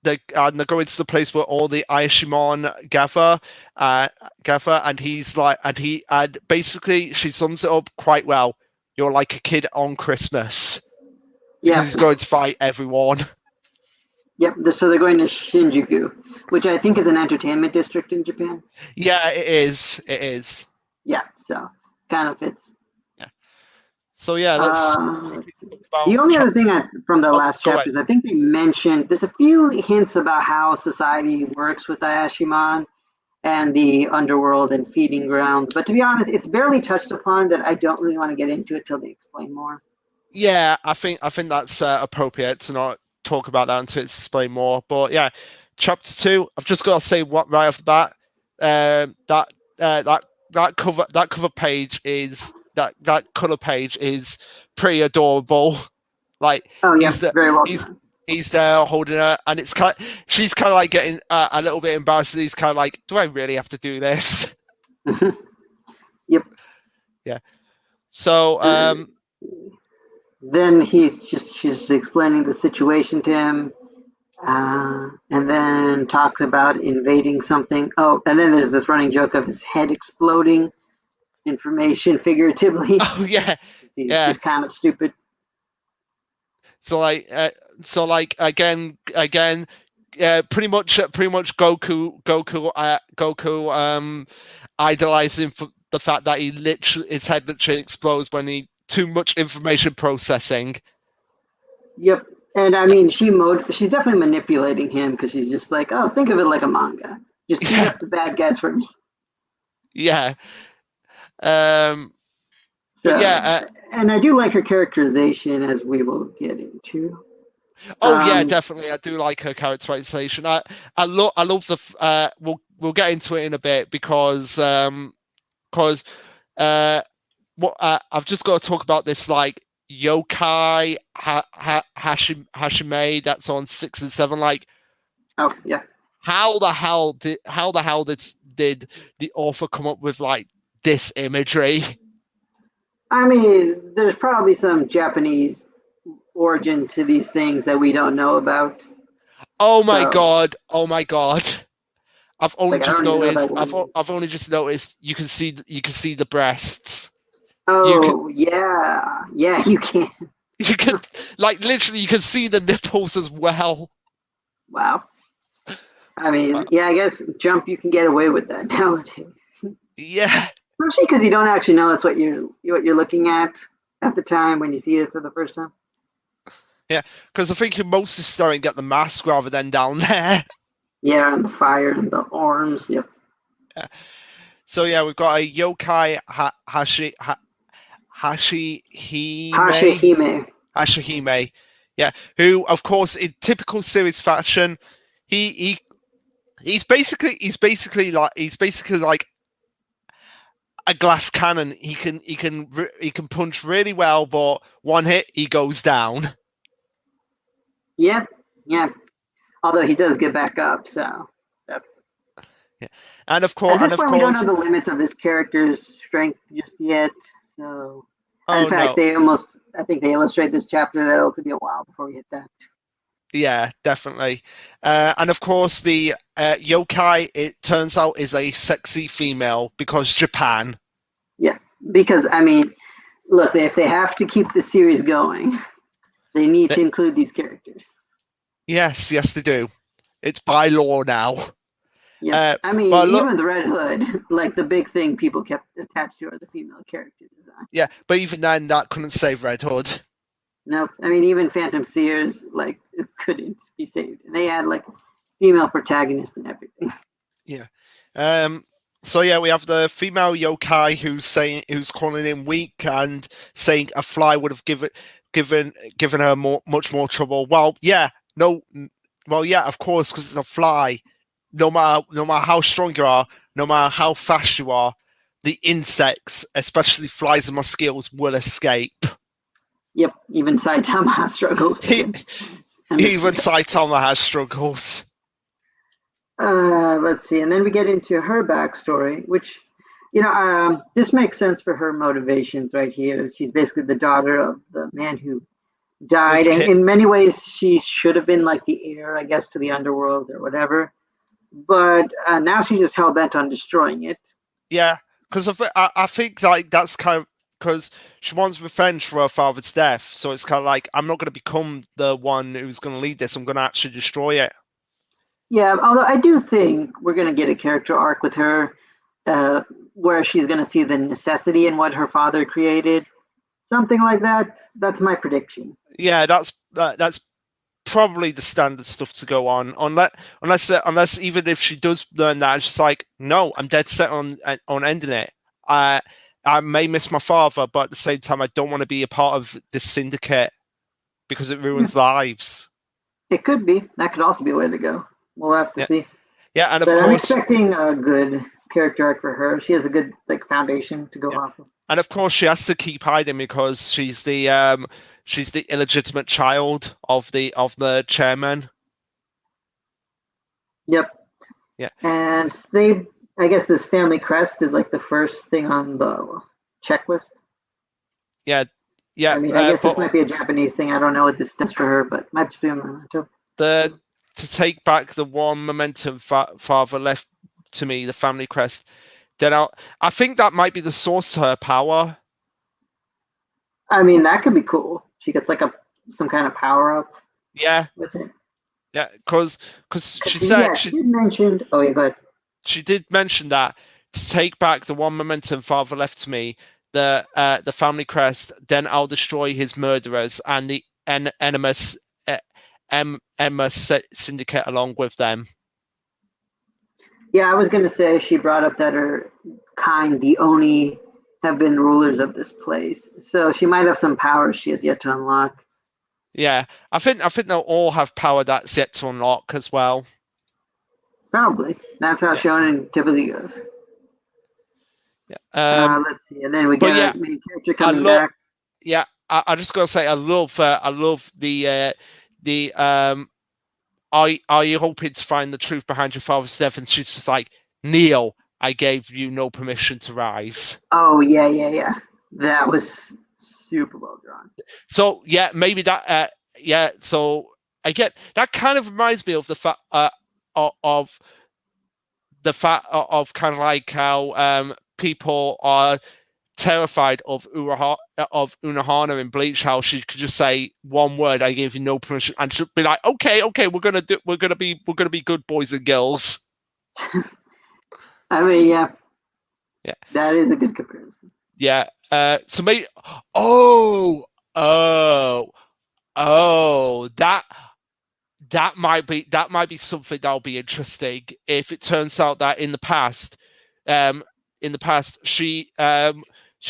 they're going to the place where all the Aishimon gather, and he's like, and basically she sums it up quite well. You're like a kid on Christmas Yeah, because he's going to fight everyone. yep. So they're going to Shinjuku, which I think is an entertainment district in Japan. Yeah, it is. It is. Yeah, so kind of fits. Yeah. So yeah, let's. The only other thing from the last go chapters, I think they mentioned there's a few hints about how society works with Ayashimon and the underworld and feeding grounds. But to be honest, it's barely touched upon that I don't really want to get into it till they explain more. Yeah, I think that's appropriate to not talk about that until it's explained more. But yeah, chapter 2. I've just got to say what right off the bat. That cover page is that color page is pretty adorable. Like Oh yeah, very well done. He's there holding her, and she's kind of like getting a little bit embarrassed. He's kind of like, do I really have to do this? Yep. Yeah. So then she's explaining the situation to him, and then talks about invading something. Oh, and then there's this running joke of his head exploding, information figuratively. Oh yeah, He's kind of stupid. So like again, pretty much Goku idolizing for the fact that his head literally explodes when he too much information processing. Yep. And I mean, she's definitely manipulating him because she's just like, oh, think of it like a manga. Just beat up the bad guys for me. Yeah. But yeah, and I do like her characterization, as we will get into. Oh yeah, definitely. I do like her characterization. I love the. We'll get into it in a bit because what I've just got to talk about this like yokai Hashime that's on 6 and 7. Like, oh yeah, how the hell did the author come up with like this imagery? I mean, there's probably some Japanese origin to these things that we don't know about. Oh my god! Oh my god! I've only just noticed. I've only just noticed. You can see the breasts. Oh yeah, you can. You can like literally. You can see the nipples as well. Wow. I mean, yeah, I guess Jump you can get away with that nowadays. Yeah. Especially because you don't actually know that's what you're looking at the time when you see it for the first time. Yeah, because I think you're mostly staring at the mask rather than down there. Yeah, and the fire and the arms. Yep. Yeah. So yeah, we've got a yokai Hashihime. Yeah, who of course in typical series fashion, he's basically like a glass cannon. He can punch really well, but one hit he goes down. Yeah. Although he does get back up, so that's. Yeah, and of course, we don't know the limits of this character's strength just yet. So, in fact, I think they illustrate this chapter that it'll be a while before we hit that. Yeah, definitely. And of course, the yokai, it turns out, is a sexy female because Japan. Yeah, because, I mean, look, if they have to keep the series going, they need to include these characters. Yes, they do. It's by law now. Yeah, I mean, but look, even the Red Hood, like the big thing people kept attached to are the female character design. yeah, but even then, that couldn't save Red Hood. Nope. I mean, even Phantom Sears like couldn't be saved, and they had like female protagonists and everything. Yeah. So yeah, we have the female yokai who's calling in weak and saying a fly would have given her much more trouble. Well, yeah, no, well, yeah, of course, because it's a fly. No matter how strong you are, no matter how fast you are, the insects, especially flies and mosquitoes, will escape. Yep. Even Saitama struggles. Even Saitama has struggles. Let's see, and then we get into her backstory, which, this makes sense for her motivations right here. She's basically the daughter of the man who died, and in many ways, she should have been like the heir, I guess, to the underworld or whatever. But now she's just hell bent on destroying it. Yeah, because I think like that's kind of because she wants revenge for her father's death. So it's kind of like I'm not going to become the one who's going to lead this. I'm going to actually destroy it. Yeah, although I do think we're going to get a character arc with her where she's going to see the necessity in what her father created. Something like that. That's my prediction. Yeah, that's probably the standard stuff to go on. Unless even if she does learn that, she's like, no, I'm dead set on ending it. I may miss my father, but at the same time, I don't want to be a part of this syndicate because it ruins lives. It could be. That could also be a way to go. We'll have to see. Yeah, and but of course, I'm expecting a good character arc for her. She has a good foundation to go off of. And of course, she has to keep hiding because she's the illegitimate child of the chairman. Yep. Yeah. And I guess this family crest is like the first thing on the checklist. Yeah. Yeah. I mean, I guess this might be a Japanese thing. I don't know what this does for her, but might just be a memento. To take back the one momentum father left to me, the family crest. Then I think that might be the source to her power. I mean, that could be cool. She gets like some kind of power up. Yeah. With it. Yeah, because she said she mentioned. Oh yeah, go ahead. She did mention that to take back the one momentum father left to me, the family crest. Then I'll destroy his murderers and the Emma syndicate along with them. Yeah, I was going to say she brought up that her kind, the Oni, have been rulers of this place. So she might have some power she has yet to unlock. Yeah, I think they'll all have power that's yet to unlock as well. Probably. That's how shonen typically goes. Yeah. Let's see. And then we got a main character coming back. Yeah, I just gotta say I love the are you hoping to find the truth behind your father's death? And she's just like, Neil, I gave you no permission to rise. Oh yeah. That was super well drawn. So yeah, maybe that. So I get that kind of reminds me of the fact of kind of like how people are terrified of Unohana in Bleach, how she could just say one word, I gave you no permission, and she'd be like, okay, we're gonna be good boys and girls. I mean, yeah, that is a good comparison. Yeah. So maybe that might be something that'll be interesting if it turns out that in the past she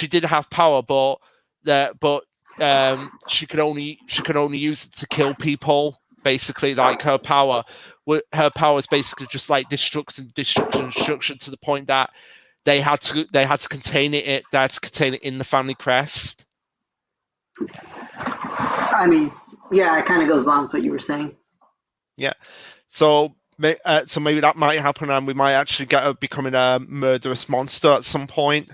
did have power, but she could only use it to kill people. Basically, like her power is basically just like destruction to the point that they had to contain it. They had to contain it in the family crest. I mean, yeah, it kind of goes along with what you were saying. Yeah, so maybe that might happen, and we might actually get her becoming a murderous monster at some point.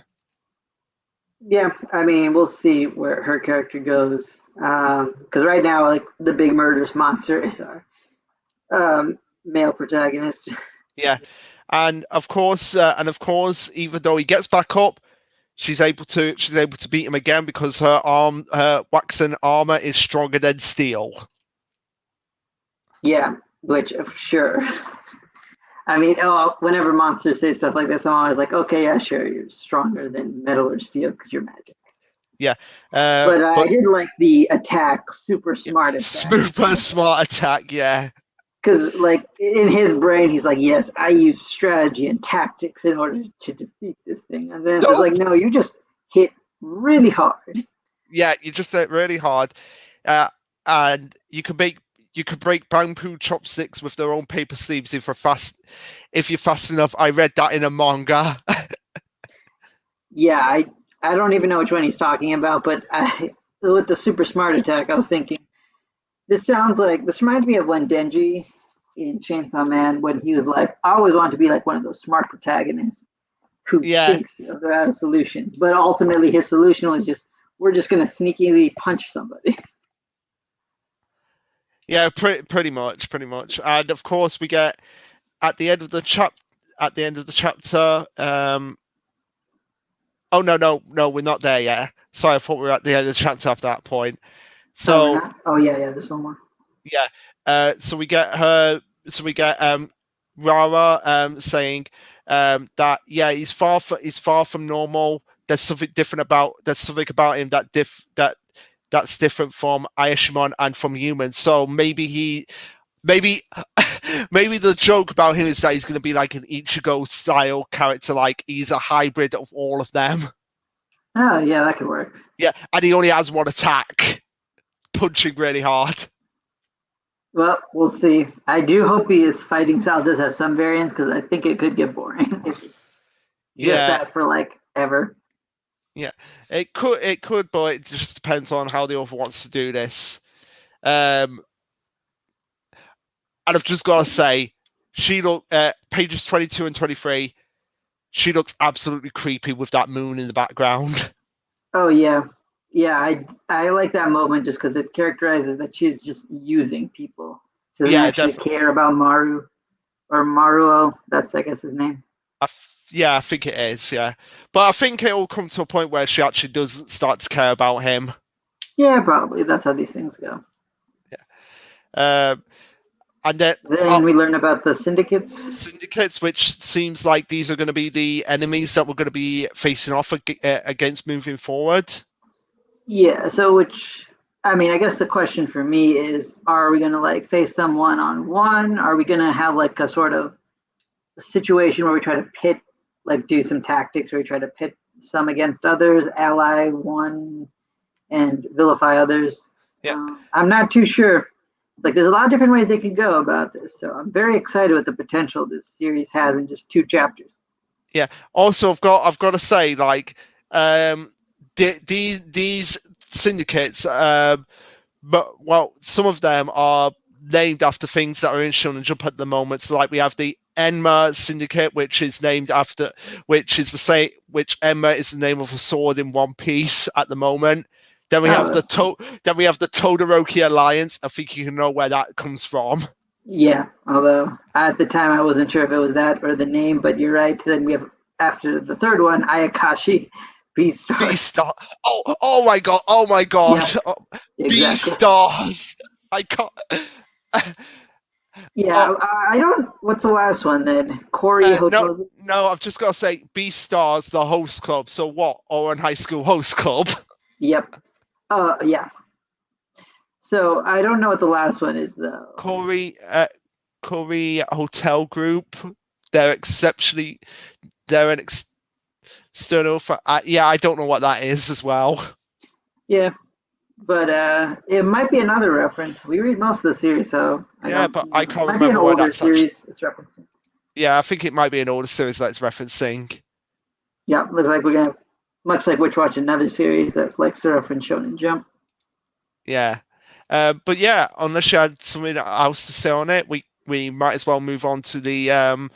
Yeah, I mean, we'll see where her character goes. Because right now, like the big murderous monster is our male protagonist. Yeah, and of course, even though he gets back up, she's able to beat him again because her waxen armor is stronger than steel. Yeah, which sure. I mean, whenever monsters say stuff like this, I'm always like, okay, yeah, sure, you're stronger than metal or steel because you're magic. Yeah, But I but did like the attack, super yeah, smart attack. super smart attack. Yeah, Because, like, in his brain, he's like, yes, I use strategy and tactics in order to defeat this thing. And then it's just like, nope. no, you just hit really hard. Yeah, you just hit really hard, uh, and you could break bamboo chopsticks with their own paper sleeves if you're fast enough. I read that in a manga. Yeah, I don't even know which one he's talking about, but with the super smart attack, I was thinking, this reminds me of when Denji in Chainsaw Man, when he was like, I always want to be like one of those smart protagonists who Yeah, thinks of their out of solutions. But ultimately, his solution was just, we're just going to sneakily punch somebody. yeah, pretty much, and of course we get at the end of the chapter. Oh no, we're not there yet. Sorry, I thought we were at the end of the chapter after that point. Oh, we're So not? Oh, yeah, yeah, there's one more. yeah, so we get her. So we get Rara saying that yeah, he's far from normal. There's something about him that's different from Ayashimon and from humans. So maybe maybe the joke about him is that he's going to be like an Ichigo style character, like he's a hybrid of all of them. Oh, yeah, that could work. Yeah, and he only has one attack, punching really hard. Well, we'll see. I do hope his fighting style does have some variance because I think it could get boring if it's just Yeah, that for like ever. yeah, it could, but it just depends on how the author wants to do this. And I've just got to say, she look pages 22 and 23. She looks absolutely creepy with that moon in the background. Oh yeah, yeah. I like that moment just because it characterizes that she's just using people. She doesn't Yeah, actually care about Maru or Maruo. That's I guess his name. yeah, I think it is. Yeah, but I think it will come to a point where she actually does start to care about him. Yeah, probably. That's how these things go. Um, and Then we learn about the syndicates. syndicates, which seems like these are going to be the enemies that we're going to be facing off against moving forward. Yeah. So which I mean, I guess the question for me is: are we gonna like face them one on one? Are we gonna have like a sort of situation where we try to pit, like do some tactics where we try to pit some against others, ally one and vilify others? Yeah. I'm not too sure. Like, there's a lot of different ways they could go about this. So I'm very excited with the potential this series has in just 2 chapters. Yeah. Also, I've got to say, like, these syndicates, but well, some of them are named after things that are in Shonen Jump at the moment. So, like, we have the Enma Syndicate, which is named after, which Enma is the name of a sword in One Piece at the moment. Then we have the Todoroki Alliance. I think you can know where that comes from. Yeah, although at the time I wasn't sure if it was that or the name, but you're right. Then we have, after the third one, Ayakashi Beastar. Beastar. Oh my god. Oh my god. Yep, Oh, exactly. Beastars. I can't. Yeah, I don't. What's the last one then? Corey Hotel. No, I've just got to say, Beastars, the host club. So what? Oran High School host club. Yep. Yeah. So I don't know what the last one is though. Corey Hotel Group. They're an external. Yeah, I don't know what that is as well. Yeah, but it might be another reference. We read most of the series, so But I can't might be an remember what older that's series it's referencing. Yeah, I think it might be an older series that it's referencing. Yeah, looks like we're gonna, much like Witch Watch, another series that likes to reference Shonen Jump. Yeah. But yeah, unless you had something else to say on it, we might as well move on to the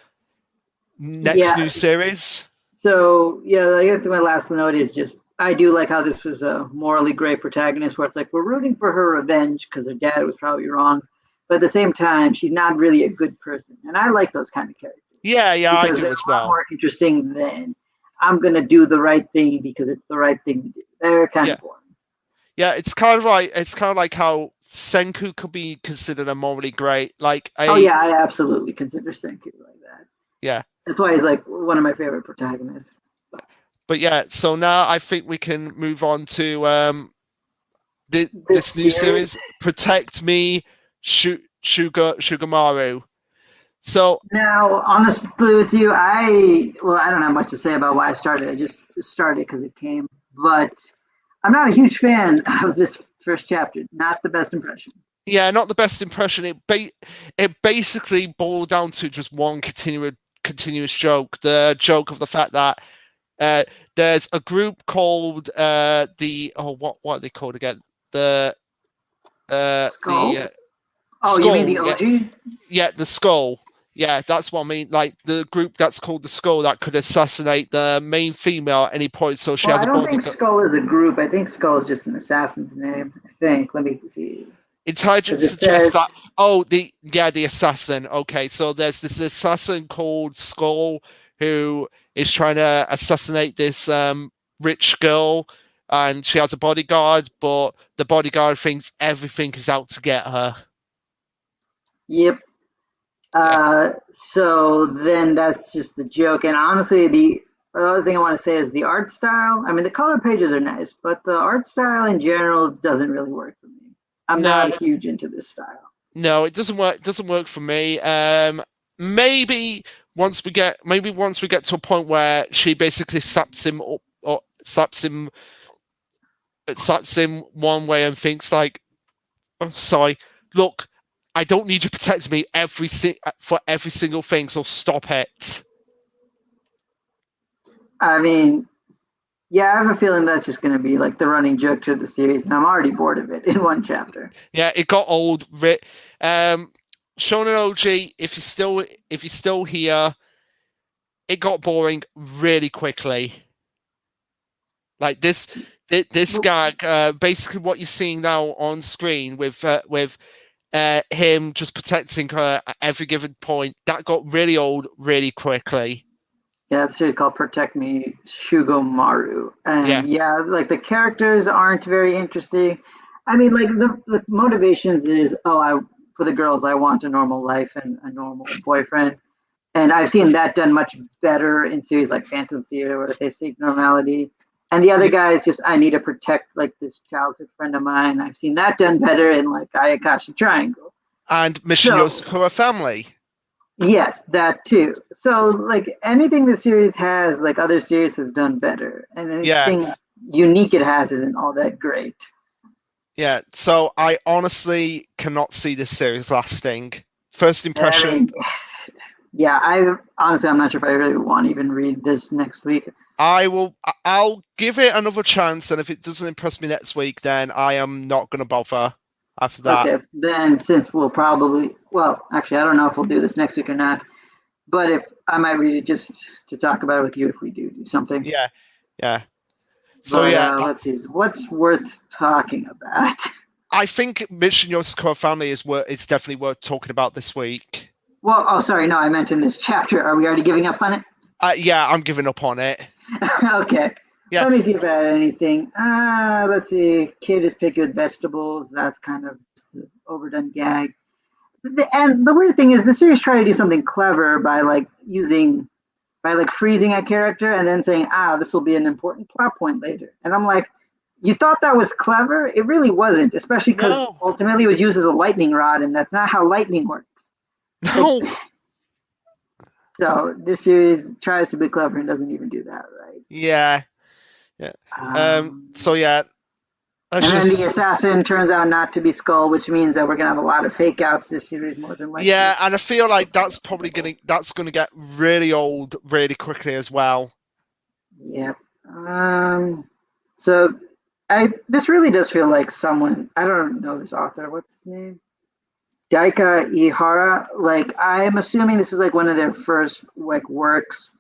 next new series. So yeah, I guess my last note is just I do like how this is a morally gray protagonist where it's like we're rooting for her revenge because her dad was probably wrong, but at the same time she's not really a good person, and I like those kind of characters. Yeah, I do as well. More interesting than I'm gonna do the right thing because it's the right thing to do. They're kind of boring. Yeah, it's kind of like how Senku could be considered a morally great, like Oh yeah, I absolutely consider Senku like that. yeah. That's why he's like one of my favorite protagonists. But yeah, so now I think we can move on to This this new series. series, Protect Me, Shugamaru. So Now, honestly, with you, I don't have much to say about why I started. I just started because it came, but I'm not a huge fan of this first chapter. Not the best impression. yeah, not the best impression. It basically boiled down to just one continuous joke. The joke of the fact that uh, there's a group called what are they called again? The Skull? Oh, you mean Skull. the OG? Yeah, the Skull. Yeah, that's what I mean. Like the group that's called the Skull that could assassinate the main female at any point, so she Well, has I a don't think bodyguard. Skull is a group. I think Skull is just an assassin's name. I think. Let me see. Intelligence Because it suggests says, that the assassin. Okay, so there's this assassin called Skull who is trying to assassinate this rich girl, and she has a bodyguard, but the bodyguard thinks everything is out to get her. yep. Yeah. So then that's just the joke. And honestly, the other thing I want to say is the art style. I mean, the color pages are nice, but the art style in general doesn't really work for me. I'm No, not huge into this style. no, it doesn't work. It doesn't work for me. Maybe once we get to a point where she basically slaps him up or slaps him one way and thinks like, oh, sorry, look, I don't need you to protect me for every single thing, so stop it. I mean, yeah, I have a feeling that's just going to be like the running joke to the series, and I'm already bored of it in one chapter. Yeah, it got old. Shonen OG, if you're still here, it got boring really quickly. Like this guy, basically what you're seeing now on screen with him just protecting her at every given point, that got really old really quickly. Yeah, the series called Protect Me Shugomaru. Yeah, And yeah, like the characters aren't very interesting. I mean, like the motivations is, for the girls, I want a normal life and a normal boyfriend. And I've seen that done much better in series like Phantom Theater, where they seek normality. And the other yeah. guy is just, I need to protect like this childhood friend of mine. I've seen that done better in like Ayakashi Triangle. And Mission So Yosakura Family. yes, that too. So like anything the series has, like other series has done better, and Yeah, anything unique it has isn't all that great. yeah. So I honestly cannot see this series lasting. First I impression, mean, yeah, I honestly I'm not sure if I really want to even read this next week. I'll give it another chance, and if it doesn't impress me next week, then I am not going to bother after that. Okay, then since we'll probably, well, actually I don't know if we'll do this next week or not, but if I might read it just to talk about it with you if we do something. Yeah, yeah. So But yeah, let's see, what's worth talking about? I think Mission Yosakura Family is definitely worth talking about this week. Well, oh, sorry, no, I meant in this chapter. Are we already giving up on it? Yeah, I'm giving up on it. Okay. Yeah. Let me see if I had anything. Let's see. Kid is picky with vegetables. That's kind of just an overdone gag. And the weird thing is, the series tried to do something clever by freezing a character and then saying, this will be an important plot point later. And I'm like, you thought that was clever? It really wasn't, especially because ultimately it was used as a lightning rod, and that's not how lightning works. No. So this series tries to be clever and doesn't even do that right. Yeah. Yeah. So yeah. And then the assassin turns out not to be Skull, which means that we're gonna have a lot of fake outs this series more than likely. Yeah, and I feel like that's gonna get really old really quickly as well. Yep. So this really does feel like someone, I don't know this author, what's his name? Daika Ihara. Like I'm assuming this is like one of their first like works,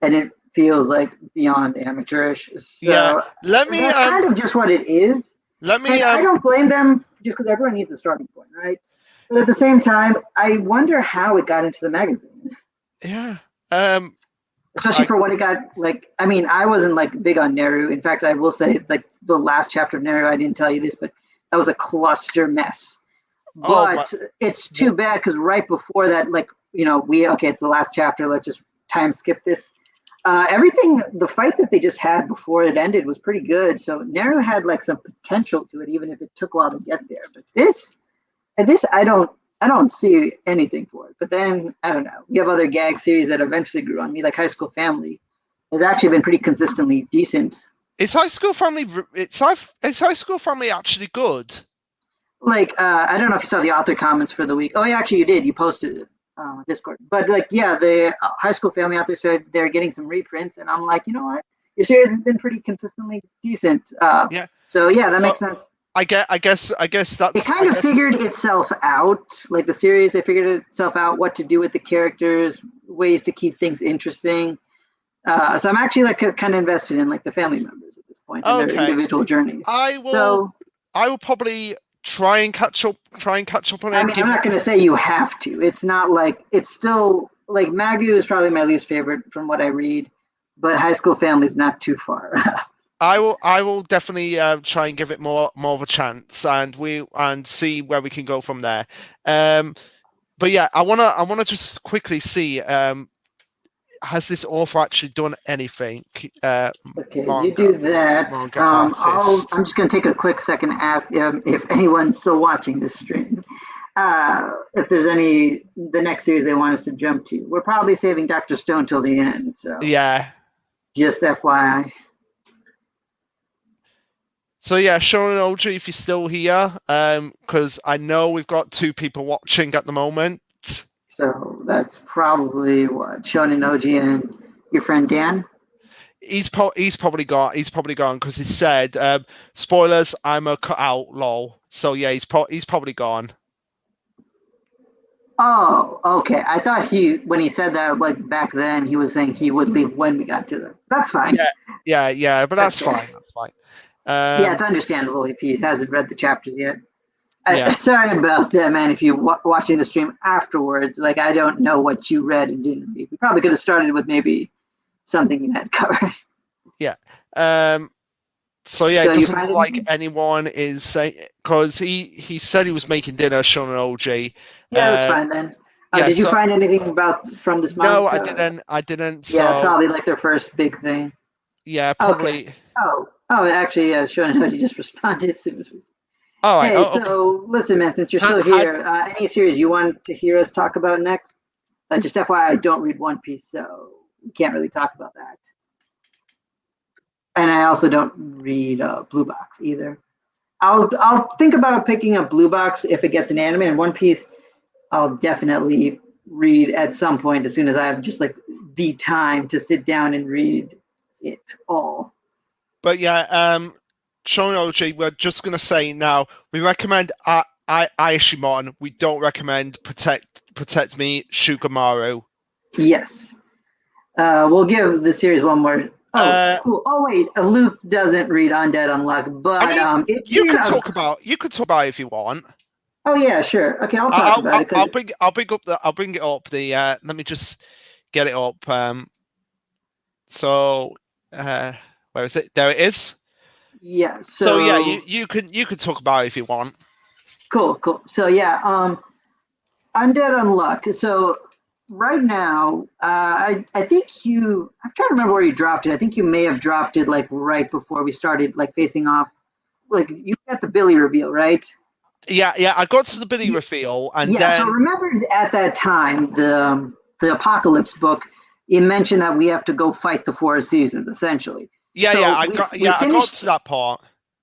and it feels like beyond amateurish. So yeah. Let me that's kind of just what it is. Let me I don't blame them just because everyone needs a starting point, right? But at the same time, I wonder how it got into the magazine. Yeah. Especially for what it got, like, I mean, I wasn't like big on Neru. In fact, I will say like the last chapter of Naruto. I didn't tell you this, but that was a cluster mess. But it's too bad because right before that, like, it's the last chapter. Let's just time skip this. Everything, the fight that they just had before it ended was pretty good. So Naruto had like some potential to it, even if it took a while to get there. But this I don't see anything for it. But then I don't know. We have other gag series that eventually grew on me, like High School Family. Has actually been pretty consistently decent. Is High School Family? Is High School Family actually good? Like I don't know if you saw the author comments for the week. Oh, yeah, actually you did. You posted it. Discord. But like, yeah, the High School Family out there said they're getting some reprints, and I'm like, you know what? Your series has been pretty consistently decent. Yeah. So yeah, that makes sense. I guess that's. It kind of figured itself out. Like the series, they figured itself out what to do with the characters, ways to keep things interesting. So I'm actually like kind of invested in like the family members at this point and their individual journeys. I will probably try and catch up on it. I mean, I'm not going to say you have to. It's not like, it's still like Magu is probably my least favorite from what I read, but High School Family is not too far. I will definitely try and give it more of a chance, and see where we can go from there. But yeah, I wanna just quickly see, has this author actually done anything? Okay, you do that. I'm just going to take a quick second to ask if anyone's still watching this stream. If there's the next series they want us to jump to. We're probably saving Dr. Stone till the end. So yeah, just FYI. So yeah, Shonen Oji, if you're still here, because I know we've got 2 people watching at the moment. So that's probably what, Shonen Oji and your friend Dan? He's probably gone because he said, spoilers, I'm a cut out, lol. So yeah, he's probably gone. Oh, okay. I thought when he said that, like back then, he was saying he would leave when we got to them. That's fine. Yeah, but that's fine. That's fine. Yeah, it's understandable if he hasn't read the chapters yet. Sorry about that, man. If you're watching the stream afterwards, like I don't know what you read and didn't read. We probably could have started with maybe something you had covered. Yeah. So yeah, it doesn't look like anyone is saying, because he said he was making dinner, Shonen Oji. Yeah, that's fine then. Did you find anything from this manga? No, I didn't. Yeah, probably like their first big thing. Yeah, probably. Okay. Oh, actually, Shonen Oji just responded as soon as we. All right. Hey, so listen, man, since you're still here, any series you want to hear us talk about next? Just FYI, I don't read One Piece, so we can't really talk about that. And I also don't read Blue Box either. I'll think about picking up Blue Box if it gets an anime, and One Piece I'll definitely read at some point as soon as I have just like the time to sit down and read it all. But yeah, Shonen Oji, we're just gonna say now we recommend Aishimon. We don't recommend Protect Me, Shugamaru. Yes. We'll give the series one more. Oh, cool. Oh wait, Luke doesn't read Undead Unluck, but I mean, you could talk about it if you want. Oh yeah, sure. Okay, I'll talk about it. I'll bring it up. Let me just get it up. So where is it? There it is. Yeah. So yeah, you can talk about it if you want. Cool. So yeah, Undead Unluck. So right now, I think I'm trying to remember where you dropped it. I think you may have dropped it like right before we started like facing off. Like you got the Billy reveal, right? Yeah. I got to the Billy reveal, and then. So remember at that time the Apocalypse book, it mentioned that we have to go fight the 4 seasons essentially. I got to that part.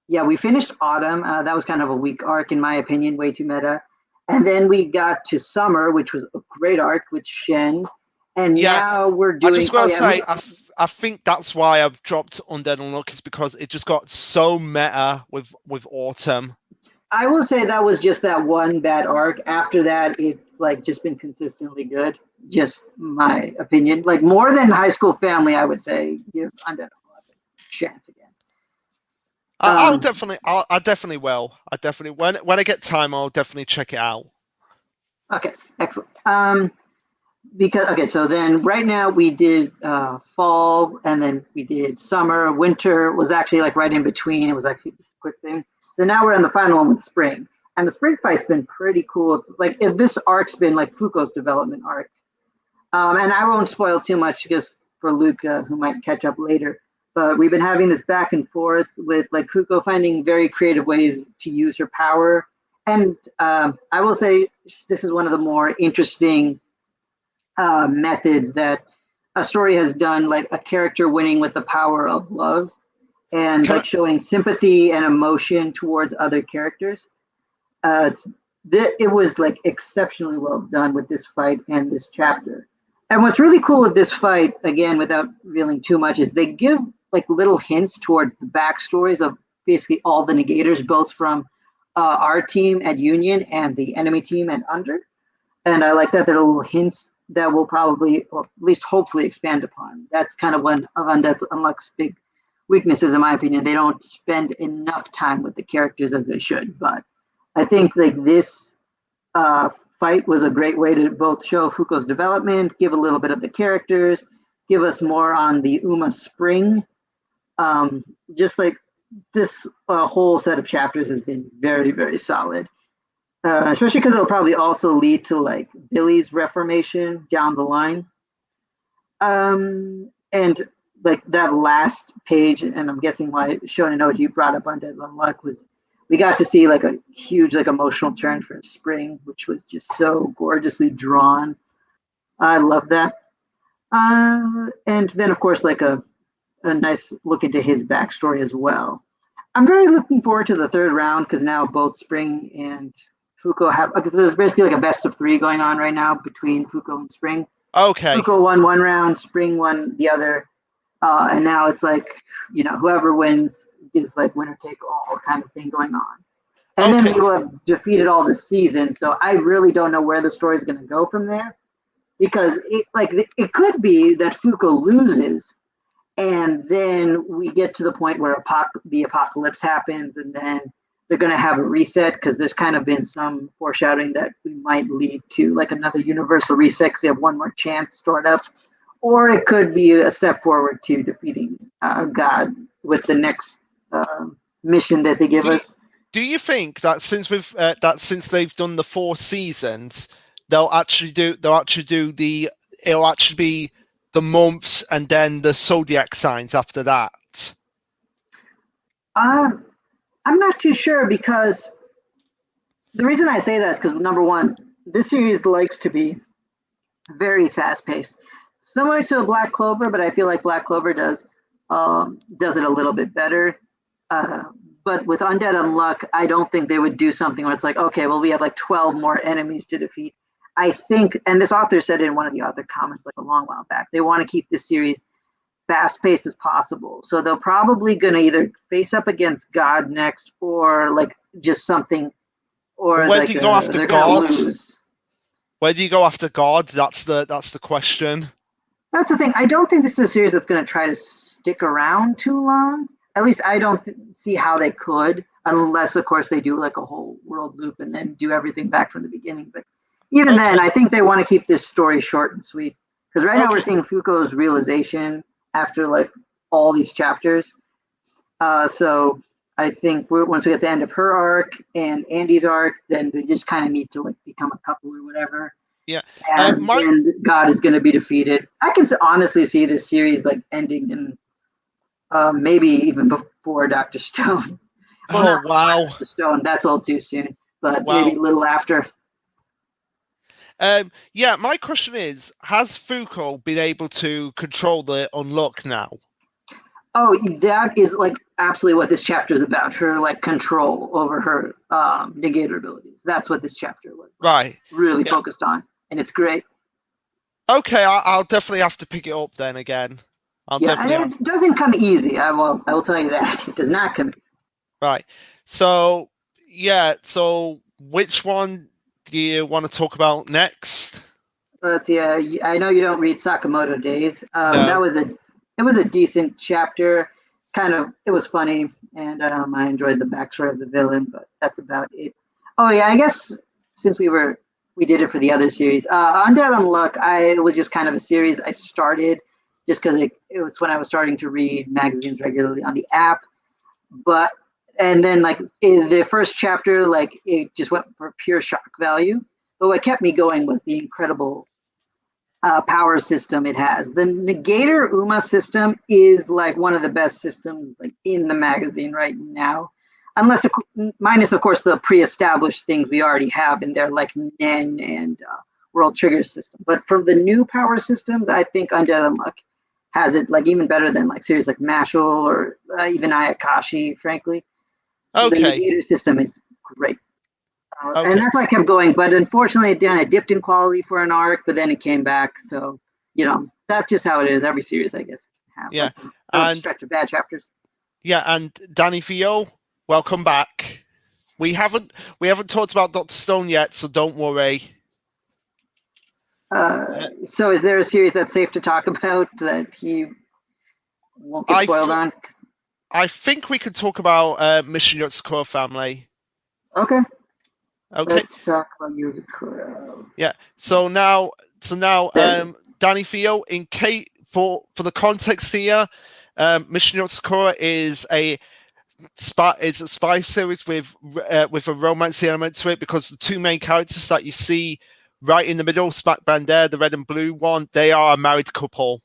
Yeah, we finished Autumn. That was kind of a weak arc in my opinion, way too meta. And then we got to Summer, which was a great arc with Shen. And now we're doing. I just want to say, I think that's why I've dropped Undead Unluck, is because it just got so meta with Autumn. I will say that was just that one bad arc. After that, it's like just been consistently good. Just my opinion. Like more than High School Family, I would say give Undead Unluck a chance again. I definitely will. When I get time, I'll definitely check it out. Okay, excellent. because okay, so then right now we did fall, and then we did summer. Winter was actually like right in between. It was actually just a quick thing. So now we're on the final one with spring, and the spring fight's been pretty cool. Like if this arc's been like Fuko's development arc, and I won't spoil too much just for Luca, who might catch up later. But we've been having this back and forth with like Fuko finding very creative ways to use her power, and I will say this is one of the more interesting methods that a story has done, like a character winning with the power of love and Can like showing sympathy and emotion towards other characters. It's it was like exceptionally well done with this fight and this chapter. And what's really cool with this fight, again, without revealing too much, is they give like little hints towards the backstories of basically all the negators, both from our team at Union and the enemy team at Under. And I like that there are little hints that will probably, well, at least hopefully, expand upon. That's kind of one of Undead Unluck's big weaknesses, in my opinion. They don't spend enough time with the characters as they should. But I think like this fight was a great way to both show Fuko's development, give a little bit of the characters, give us more on the Uma Spring. Just like this whole set of chapters has been very, very solid. Especially because it'll probably also lead to like Billy's reformation down the line. And like that last page, and I'm guessing why Shonen Oji brought up Undead Unluck was we got to see like a huge like emotional turn for Spring, which was just so gorgeously drawn. I love that. And then of course like a nice look into his backstory as well. I'm very looking forward to the third round because now both Spring and Fuko have. There's basically like a best of three going on right now between Fuko and Spring. Okay. Fuko won one round, Spring won the other, and now it's like whoever wins is like winner take all kind of thing going on. And then we will have defeated all this season, so I really don't know where the story is going to go from there because it could be that Fuko loses and then we get to the point where the apocalypse happens, and then they're going to have a reset because there's kind of been some foreshadowing that we might lead to like another universal reset because we have one more chance stored up, or it could be a step forward to defeating God with the next mission that they give us. Do you think that since they've done the 4 seasons, it'll actually be the months and then the zodiac signs after that? I'm not too sure because the reason I say that is because number one, this series likes to be very fast paced, similar to Black Clover, but I feel like Black Clover does it a little bit better. But with Undead Unluck, I don't think they would do something where it's like, okay, well, we have like 12 more enemies to defeat. I think, and this author said in one of the author comments like a long while back, they want to keep this series fast paced as possible. So they're probably going to either face up against God next or like just something. Or where like, do you go after God? Where do you go after God? That's the question. That's the thing. I don't think this is a series that's going to try to stick around too long. At least I don't see how they could, unless, of course, they do like a whole world loop and then do everything back from the beginning. But even then, I think they want to keep this story short and sweet. Because right now we're seeing Fuko's realization after like all these chapters. So I think once we get the end of her arc and Andy's arc, then we just kind of need to like become a couple or whatever. Yeah. And then God is going to be defeated. I can honestly see this series like ending in maybe even before Dr. Stone. Well, wow. Dr. Stone, that's all too soon, but maybe a little after. Yeah, my question is, has Fuko been able to control the Unluck now? Oh, that is like absolutely what this chapter is about. Her like control over her negator abilities. That's what this chapter was. Right. Really focused on, and it's great. Okay, I'll definitely have to pick it up then again. And it doesn't come easy. I will tell you that. It does not come easy. Right. So, which one do you want to talk about next? Let's see. I know you don't read Sakamoto Days. No. It was a decent chapter. It was funny, and I enjoyed the backstory of the villain, but that's about it. Oh yeah, I guess since we were we did it for the other series. Undead Unluck, it was just kind of a series I started just because it was when I was starting to read magazines regularly on the app. But and then like in the first chapter, like it just went for pure shock value. But what kept me going was the incredible power system it has. The Negator Uma system is like one of the best systems like in the magazine right now, unless minus of course the pre-established things we already have in there like Nen and World Trigger system. But for the new power systems, I think Undead Unluck has it like even better than like series like Mashal or even Ayakashi. Frankly, the Negator system is great. And that's why I kept going. But unfortunately, it dipped in quality for an arc, but then it came back. So, that's just how it is. Every series, I guess, have yeah, and stretch of bad chapters. Yeah, and Danny Vio, welcome back. We haven't talked about Dr. Stone yet, so don't worry. So, is there a series that's safe to talk about that he won't get spoiled on? I think we could talk about Mission Yotsukura Family. Okay. Let's talk about Yozakura. Yeah. So now, Danny Theo, for the context here, Mission Yotsukura is a spy series with a romance element to it, because the two main characters that you see right in the middle, smack bang there, the red and blue one, they are a married couple.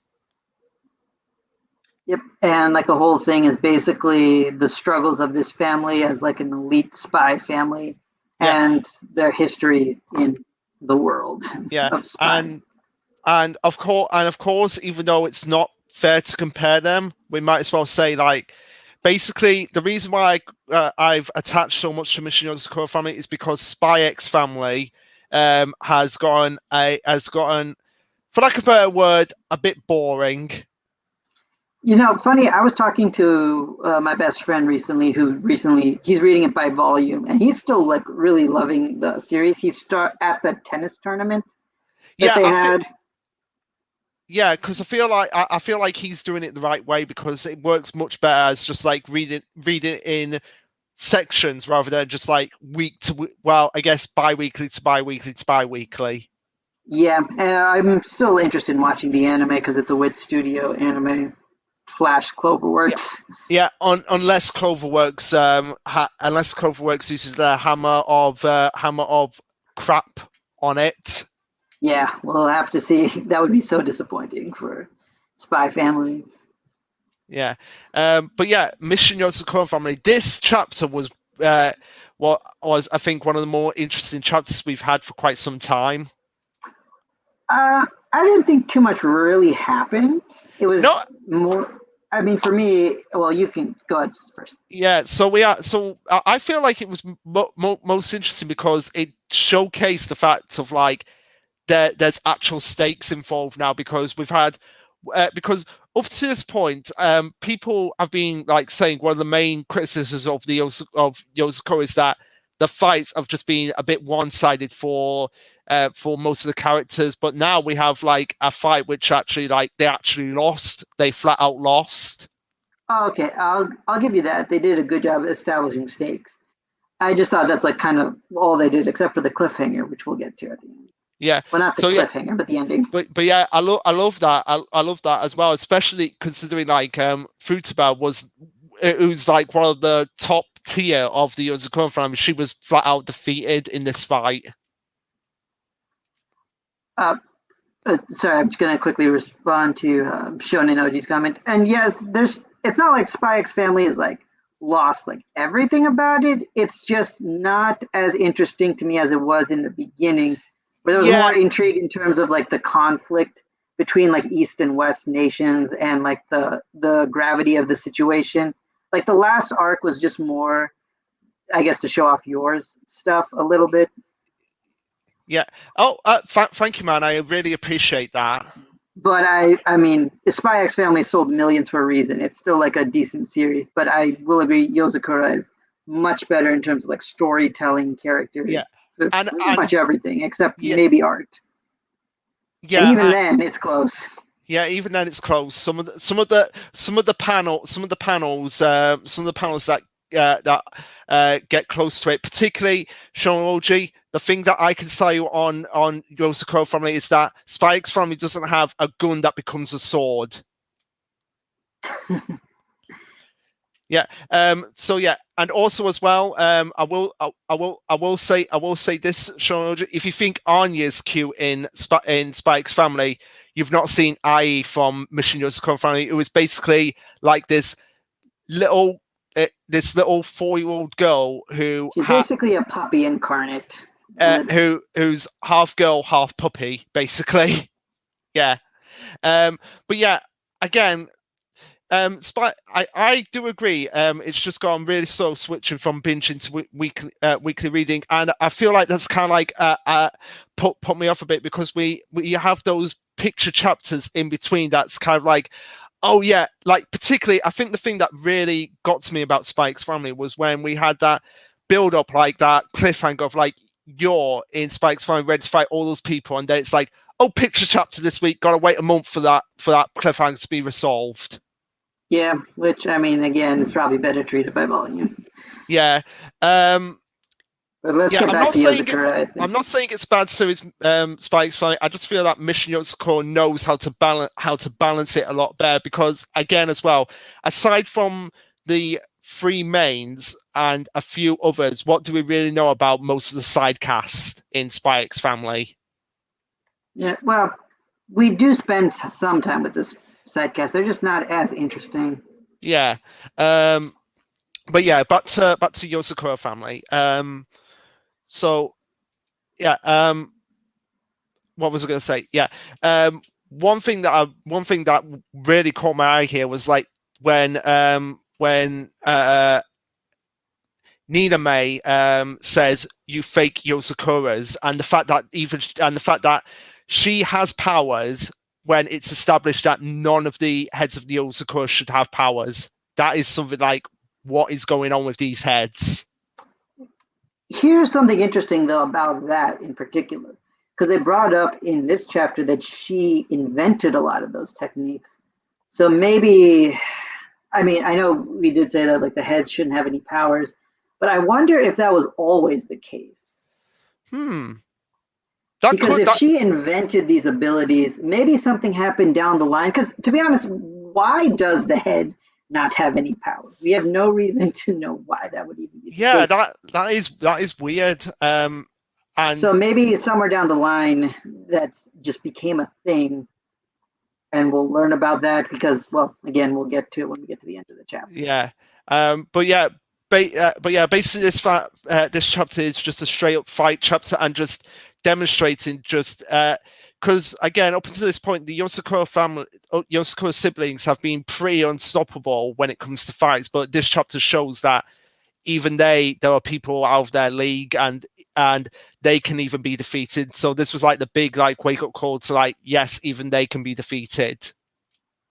Yep, and like the whole thing is basically the struggles of this family as like an elite spy family. Yeah. And their history in the world. Yeah, and of course, even though it's not fair to compare them, we might as well say like, basically, the reason why I've attached so much to Mission Yotsukura Family is because Spy X Family has gotten, for lack of a better word, a bit boring. Funny, I was talking to my best friend recently, he's reading it by volume, and he's still like really loving the series. He's at the tennis tournament that they had. Yeah, because I feel like he's doing it the right way, because it works much better as just like reading in sections rather than just like I guess bi-weekly to bi-weekly to bi-weekly. Yeah, I'm still interested in watching the anime because it's a Wit Studio anime. Flash Cloverworks. Yeah, unless Cloverworks uses the hammer of crap on it. Yeah, we'll have to see. That would be so disappointing for Spy Family. Yeah, but yeah, Mission Yotsukura Family. This chapter was what was, I think, one of the more interesting chapters we've had for quite some time. I didn't think too much really happened. It was more. I mean, for me, well, you can go ahead first. Yeah, so I feel like it was most interesting because it showcased the fact of like there's actual stakes involved now, because we've had because up to this point, people have been like saying one of the main criticisms of Yotsukura is that the fights have just been a bit one-sided for most of the characters, but now we have like a fight which actually they actually lost. They flat out lost. Oh, okay, I'll give you that. They did a good job establishing stakes. I just thought that's like kind of all they did, except for the cliffhanger, which we'll get to at the end. Yeah. Well, not the cliffhanger, but the ending. But yeah, I love that. I love that as well, especially considering like Futaba who's like one of the top tier of the Yotsukura family. She was flat out defeated in this fight. Sorry, I'm just gonna quickly respond to Shonen Oji's comment. And yes, it's not like Spy X Family is like lost like everything about it. It's just not as interesting to me as it was in the beginning, where there was more intrigue in terms of like the conflict between like East and West nations and like the gravity of the situation. Like the last arc was just more, I guess, to show off yours stuff a little bit. Yeah. Oh, thank you, man. I really appreciate that. But I mean, the Spy X Family sold millions for a reason. It's still like a decent series, but I will agree, Yotsukura is much better in terms of like storytelling, characters. Yeah, and pretty much everything except maybe art. Yeah, and even then it's close. Yeah, even then it's close. Some of the panels that get close to it. Particularly Shonoji. The thing that I can say on Yosakura family is that Spy X Family doesn't have a gun that becomes a sword. Yeah. So yeah, and also as well, I will say this, Shonoji. If you think Anya's cute in Spy X Family, you've not seen Ai from Mission Yosakura Family, who is basically like this little 4-year-old girl who she's basically a puppy incarnate. Who's half girl, half puppy, basically. Yeah. But yeah, again, I do agree. It's just gone really slow switching from binging to weekly reading, and I feel like that's kind of like put me off a bit, because we have those picture chapters in between. That's kind of like, oh yeah, like particularly, I think the thing that really got to me about Spy X Family was when we had that build up, like that cliffhanger of like, you're in Spy X Family ready to fight all those people, and then it's like, oh, picture chapter this week, gotta wait a month for that cliffhanger to be resolved. Yeah, which, I mean, again, it's probably better treated by volume. Yeah. But let's get back to Yosakura. I'm not saying it's bad series, Spy X Family. I just feel that Mission Yosakura knows how to balance it a lot better, because again, as well, aside from the 3 mains and a few others, what do we really know about most of the side cast in Spy X Family? Yeah, well, we do spend some time with this sidecast. They're just not as interesting. Yeah. But yeah, back to Yosakura Family. So yeah, what was I going to say? Yeah. One thing that really caught my eye here was like when Nina May says you fake Yosakuras, and the fact that she has powers when it's established that none of the heads of the Yosakura should have powers. That is something like, what is going on with these heads? Here's something interesting, though, about that in particular, because they brought up in this chapter that she invented a lot of those techniques. So maybe, I mean, I know we did say that like the heads shouldn't have any powers, but I wonder if that was always the case. Because if she invented these abilities, maybe something happened down the line. Because to be honest, why does the head not have any power? We have no reason to know why that would even be. Yeah, that is weird. And so maybe somewhere down the line that just became a thing, and we'll learn about that because, well, again, we'll get to it when we get to the end of the chapter. Yeah. But yeah, basically this chapter is just a straight up fight chapter, and just demonstrating just because again, up until this point, the Yosakura siblings have been pretty unstoppable when it comes to fights, but this chapter shows that even there are people out of their league, and they can even be defeated. So this was like the big like wake up call to like, yes, even they can be defeated.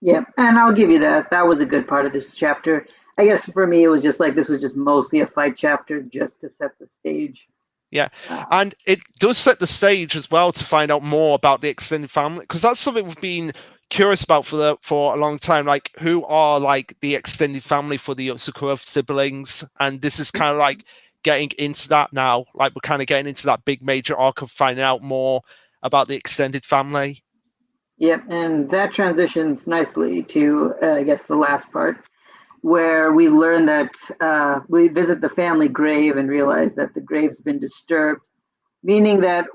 Yeah, and I'll give you that. That was a good part of this chapter. I guess for me, it was just like this was just mostly a fight chapter just to set the stage. Yeah, and it does set the stage as well to find out more about the extended family, because that's something we've been curious about for a long time. Like, who are like the extended family for the Yosakura siblings? And this is kind of like getting into that now. Like, we're kind of getting into that big major arc of finding out more about the extended family. Yep, and that transitions nicely to, I guess, the last part, where we learn that we visit the family grave and realize that the grave's been disturbed, meaning that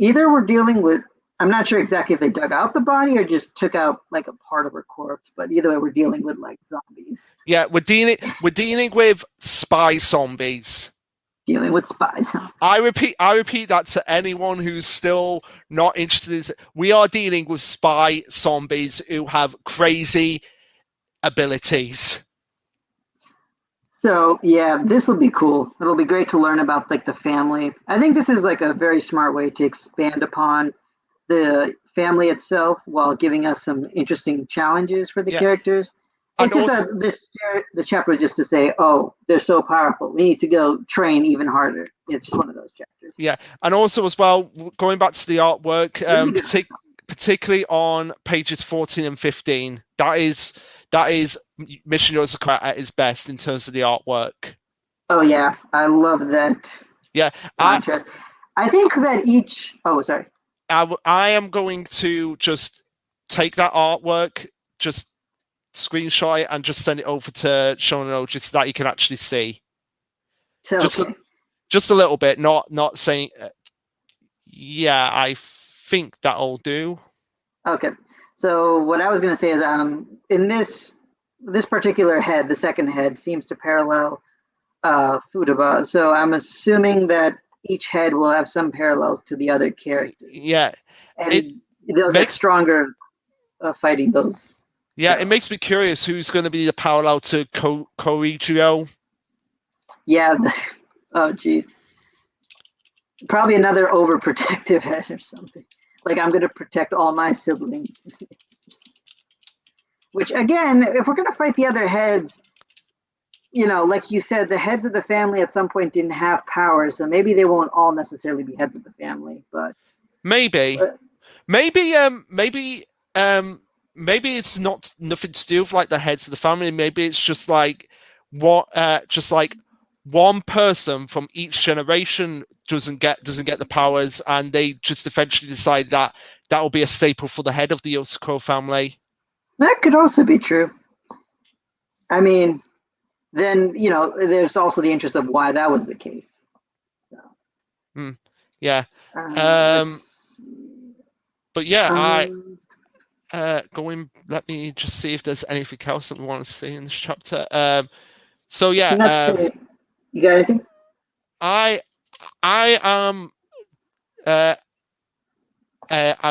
either we're dealing with, I'm not sure exactly if they dug out the body or just took out like a part of her corpse, but either way we're dealing with like zombies. Yeah, we're dealing with spy zombies. Dealing with spies. I repeat that to anyone who's still not interested. We are dealing with spy zombies who have crazy abilities. So yeah, this will be cool. It'll be great to learn about like the family. I think this is like a very smart way to expand upon the family itself while giving us some interesting challenges for the characters. It's just also, this chapter just to say, oh, they're so powerful, we need to go train even harder. It's just one of those chapters. Yeah, and also as well, going back to the artwork, particularly on pages 14 and 15, that is that is Mission Yozakura at its best in terms of the artwork. Oh yeah, I love that. Yeah, I think that each. Oh, sorry. I am going to just take that artwork, just screenshot it, and just send it over to Shono just so that you can actually see. Okay. Just a little bit, not saying. Yeah, I think that'll do. Okay. So what I was going to say is, in this particular head, the second head seems to parallel Futaba. So I'm assuming that each head will have some parallels to the other characters. Yeah, and they'll get stronger fighting those. Yeah, so. It makes me curious who's going to be the parallel to Koichiro. Yeah. Oh, geez. Probably another overprotective head or something. Like, I'm going to protect all my siblings. Which, again, if we're going to fight the other heads, you know, like you said, the heads of the family at some point didn't have power, so maybe they won't all necessarily be heads of the family. But maybe it's not nothing to do with like the heads of the family. Maybe it's just like one person from each generation doesn't get the powers, and they just eventually decide that will be a staple for the head of the Yosakura family. That could also be true. I mean, then, you know, there's also the interest of why that was the case. So. Yeah. But yeah, let me just see if there's anything else that we want to see in this chapter. So yeah, you got anything? I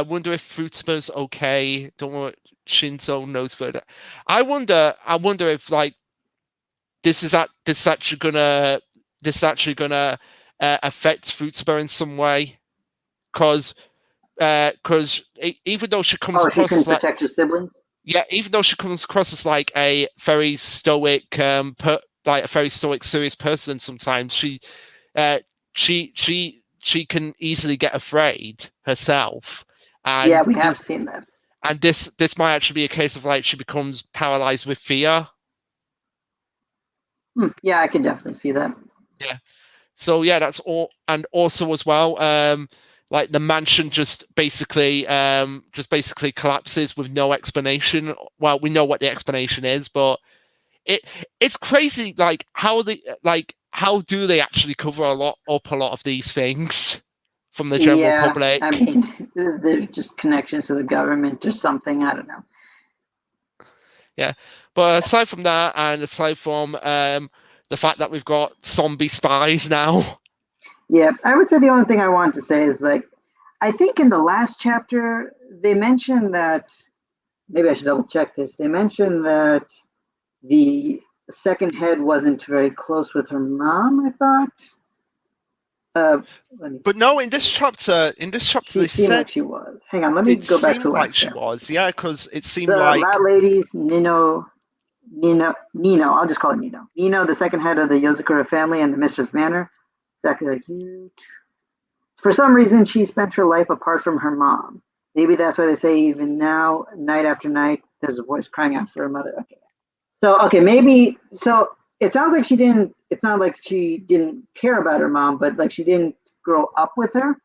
wonder if Futaba's okay. Don't know what Shinzo knows further. I wonder if like this is actually gonna affect Futaba in some way, because even though she comes across as like, protect your siblings. Yeah, even though she comes across as like a very stoic, serious person, sometimes she can easily get afraid herself. And yeah, we have seen that. And this might actually be a case of like she becomes paralyzed with fear. Yeah, I can definitely see that. Yeah. So yeah, that's all. And also as well, like the mansion just basically collapses with no explanation. Well, we know what the explanation is, but it's crazy. Like how do they actually cover a lot of these things from the general public? I mean, there's just connections to the government or something. I don't know. Yeah, but aside from that, and aside from the fact that we've got zombie spies now. Yeah, I would say the only thing I wanted to say is, like, I think in the last chapter they mentioned that, maybe I should double check this. They mentioned that the second head wasn't very close with her mom, I thought. But no, in this chapter they said like she was. Hang on, let me go back to like she was. Yeah, because it seemed that lady's Nino. I'll just call it Nino. Nino, the second head of the Yozakura family and the Mistress Manor. Exactly like you. For some reason, she spent her life apart from her mom. Maybe that's why they say even now, night after night, there's a voice crying out for her mother. Maybe. So it sounds like she didn't. It's not like she didn't care about her mom, but like she didn't grow up with her.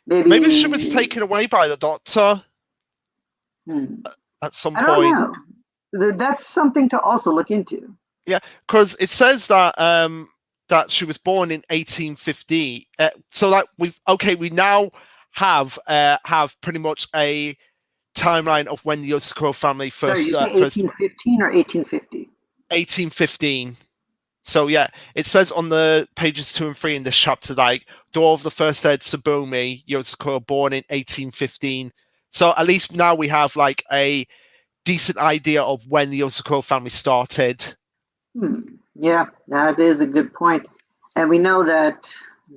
Maybe she was taken away by the doctor at some point. I don't know. That's something to also look into. Yeah, because it says that that she was born in 1850. So that we now have pretty much a timeline of when the Yosakura family first. Sorry, you say 1815 or 1850? 1815. So yeah, it says on the pages 2 and 3 in this chapter, like door of the first head Tsubumi Yosakura, born in 1815. So at least now we have like a decent idea of when the Yosakura family started. Yeah, that is a good point. And we know that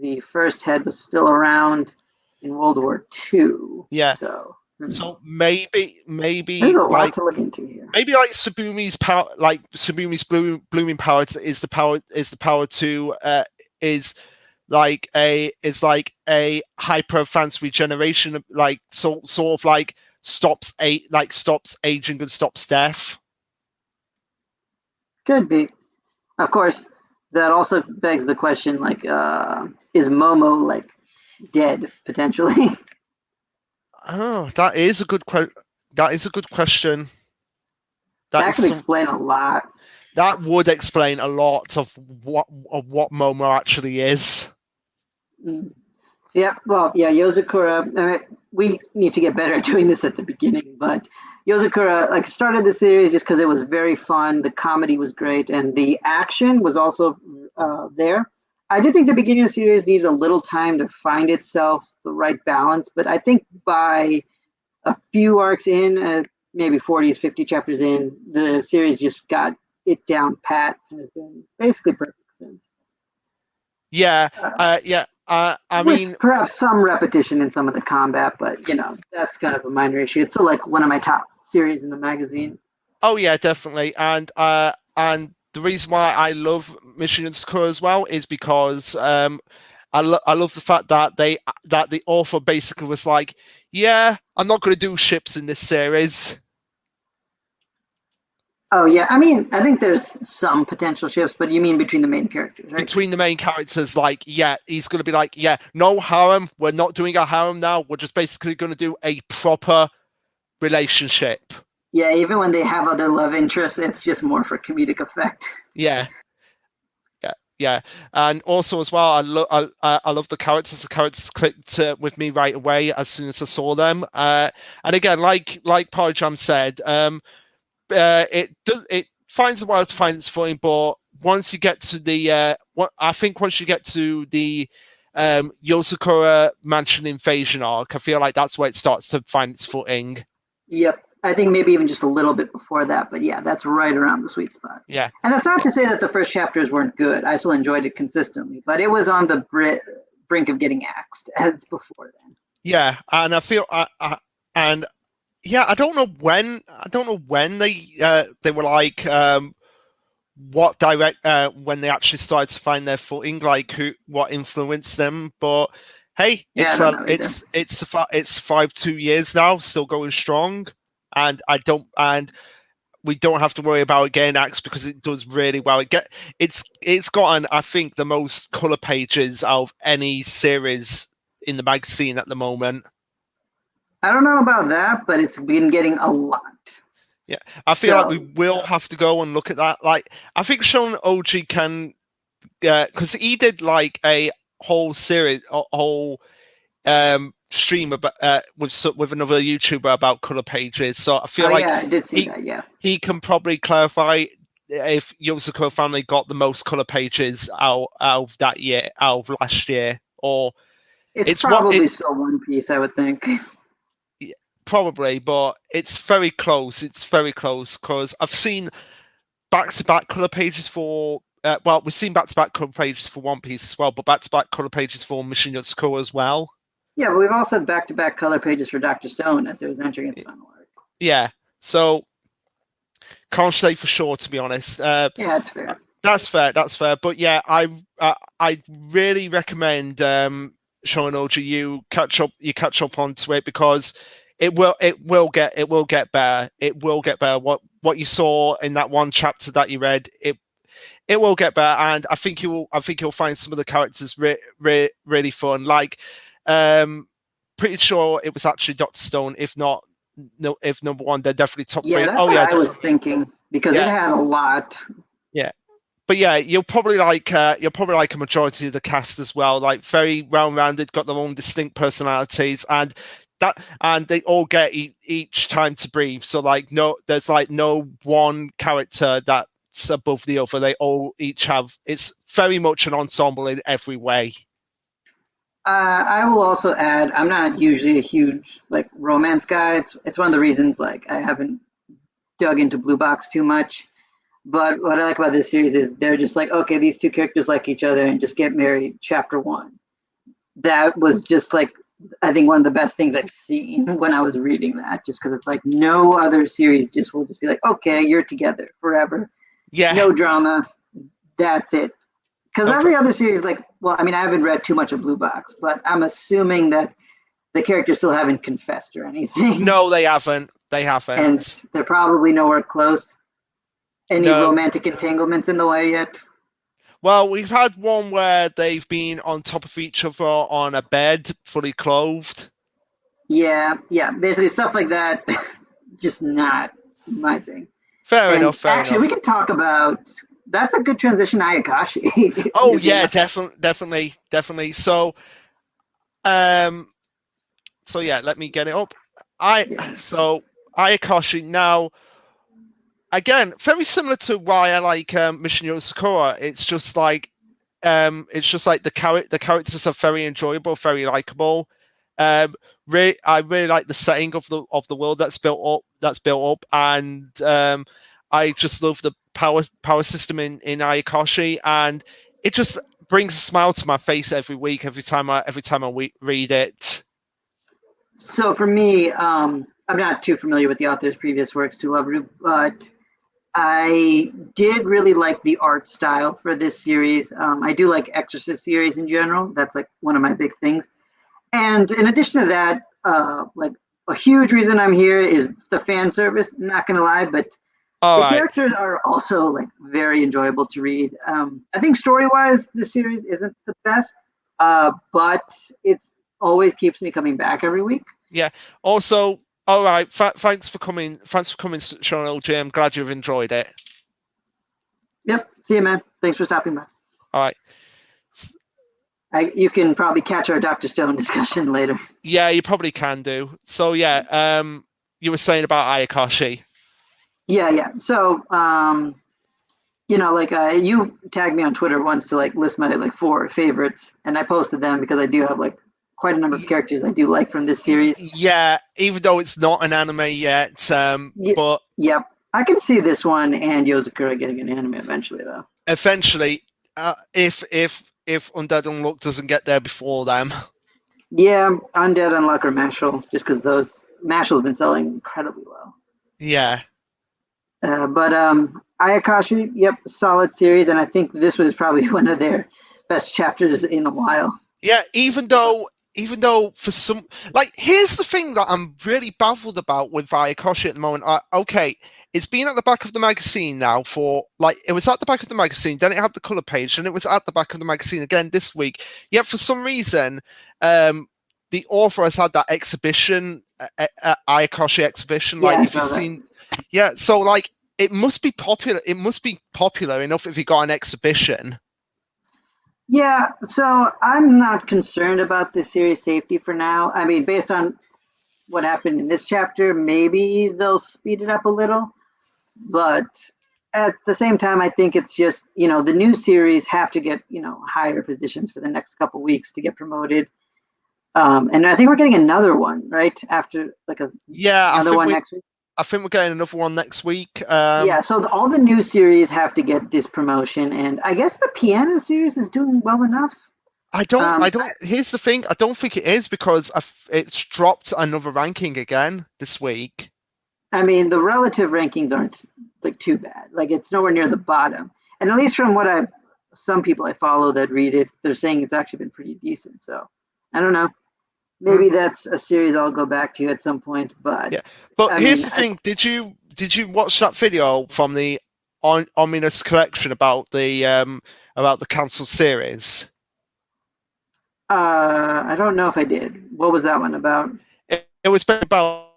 the first head was still around in World War II. Yeah. So maybe there's a lot to look into here. Maybe like Tsubumi's power, like Tsubumi's blooming power is the power to is like a hyper advanced regeneration, like sort of like stops aging and stops death. Could be. Of course, that also begs the question, like, is Momo like dead potentially? Oh, that is a good question. That could explain a lot. That would explain a lot of what Momo actually is. Mm. Yeah, well, yeah, Yozakura. I mean, we need to get better at doing this at the beginning, but Yozakura like started the series just because it was very fun. The comedy was great, and the action was also there. I did think the beginning of the series needed a little time to find itself, the right balance, but I think by a few arcs in, maybe 40s, 50 chapters in, the series just got it down pat and has been basically perfect since. Yeah, yeah. I With mean, perhaps some repetition in some of the combat, but that's kind of a minor issue. It's still like one of my top series in the magazine. oh yeah, definitely. And the reason why I love Mission Sakura as well is because I love the fact that the author basically was like, yeah, I'm not going to do ships in this series. Oh yeah, I mean, I think there's some potential shifts, but you mean between the main characters, right? Between the main characters, like, yeah, he's going to be like, yeah, no harem. We're not doing a harem now. We're just basically going to do a proper relationship. Yeah, even when they have other love interests, it's just more for comedic effect. Yeah. Yeah, and also as well, I love the characters. The characters clicked with me right away as soon as I saw them. And again, like PartyJam said, it finds a while to find its footing, but once you get to the once you get to the Yosakura Mansion invasion arc, I feel like that's where it starts to find its footing. Yep. I think maybe even just a little bit before that, but yeah, that's right around the sweet spot. Yeah. And that's not to say that the first chapters weren't good. I still enjoyed it consistently, but it was on the brink of getting axed as before then. Yeah, and I feel and yeah, I don't know when they were like what direct when they actually started to find their footing, like what influenced them, but hey, yeah, it's 2 years now, still going strong, and we don't have to worry about it getting axed because it does really well. It's gotten, I think, the most color pages out of any series in the magazine at the moment. I don't know about that, but it's been getting a lot. Yeah, I feel like we will have to go and look at that. Like, I think Sean OG can, because he did like a whole series, a whole stream about with another YouTuber about color pages. So I feel like yeah, I did see that. Yeah, he can probably clarify if Yosako family got the most color pages out of that year, out of last year, or it's probably still One Piece, I would think. Probably, but it's very close. It's very close because I've seen back-to-back color pages for. Well, we've seen back-to-back color pages for One Piece as well, but back-to-back color pages for Mission Yotsuko as well. Yeah, but we've also had back-to-back color pages for Dr. Stone as it was entering its final arc. Yeah, so can't say for sure, to be honest. Yeah, that's fair. That's fair. But yeah, I really recommend Sean OG you catch up onto it because it will get better. It will get better. What you saw in that one chapter that you read, it will get better, and I think you'll find some of the characters really fun. Like, pretty sure it was actually Dr. Stone. If not, if number one, they're definitely top three. That's what I was thinking because it had a lot. Yeah. But yeah, you'll probably like a majority of the cast as well. Like, very well-rounded, got their own distinct personalities, and they all get each time to breathe. So like, there's like no one character that's above the other. They all each have. It's very much an ensemble in every way. I will also add, I'm not usually a huge like romance guy. It's one of the reasons like I haven't dug into Blue Box too much. But what I like about this series is they're just like, okay, these two characters like each other and just get married. Chapter 1. That was just like, I think one of the best things I've seen when I was reading that, just because it's like no other series will just be like, okay, you're together forever. Yeah. No drama. That's it. Because every other series, like, well, I mean, I haven't read too much of Blue Box, but I'm assuming that the characters still haven't confessed or anything. No, they haven't. They haven't. And they're probably nowhere close. Any No. romantic entanglements in the way yet? Well, we've had one where they've been on top of each other on a bed, fully clothed. Yeah, yeah. Basically, stuff like that. Just not my thing. Fair And enough, fair actually, we enough. can talk about. That's a good transition, Ayakashi. Oh You yeah, know? definitely. Um, so yeah, let me get it up. Yeah. So Ayakashi now again, very similar to why I like Mission Yoro Sakura. It's just like the characters are very enjoyable, very likable. I really like the setting of the world that's built up. And I just love the power system in Ayakashi, and it just brings a smile to my face every week, every time I read it. So for me, I'm not too familiar with the author's previous works to love, but I did really like the art style for this series. I do like Exorcist series in general. That's like one of my big things. And in addition to that, like a huge reason I'm here is the fan service. Not gonna lie, but All the right. characters are also like very enjoyable to read. I think story-wise, the series isn't the best, but it's always keeps me coming back every week. Yeah. Also, all right. Thanks for coming. Thanks for coming, Sean LJ. I'm glad you've enjoyed it. Yep. See you, man. Thanks for stopping by. All right. You can probably catch our Dr. Stone discussion later. Yeah, you probably can do. So yeah, you were saying about Ayakashi. Yeah, yeah. So, like you tagged me on Twitter once to like list my like 4 favorites, and I posted them because I do have like quite a number of characters I do like from this series. Yeah, even though it's not an anime yet, but yep, I can see this one and Yozakura getting an anime eventually, though. eventually, if Undead Unluck doesn't get there before them. Yeah, Undead Unluck or Mashal, just because those Mashal's been selling incredibly well. Yeah. But Ayakashi, yep, solid series, and I think this was probably one of their best chapters in a while. Yeah, even though for some, like, here's the thing that I'm really baffled about with Ayakashi at the moment. Okay, it's been at the back of the magazine now for, like, it was at the back of the magazine, then it had the color page, and it was at the back of the magazine again this week. Yet for some reason, the author has had that exhibition, Ayakashi exhibition. Like, if you've seen, yeah, so like it must be popular. It must be popular enough if you got an exhibition. Yeah, so I'm not concerned about the series safety for now. I mean, based on what happened in this chapter, maybe they'll speed it up a little. But at the same time, I think it's just, the new series have to get, higher positions for the next couple weeks to get promoted. And I think we're getting another one, right? After like another one next week. I think we're getting another one next week. Yeah, so all the new series have to get this promotion, and I guess the piano series is doing well enough. I don't. Here's the thing. I don't think it is because it's dropped another ranking again this week. I mean, the relative rankings aren't like too bad. Like it's nowhere near the bottom, and at least from what some people I follow that read it, they're saying it's actually been pretty decent. So I don't know. Maybe that's a series I'll go back to at some point. But yeah, but here's the thing: did you watch that video from the Ominous Collection about the cancelled series? I don't know if I did. What was that one about? It was about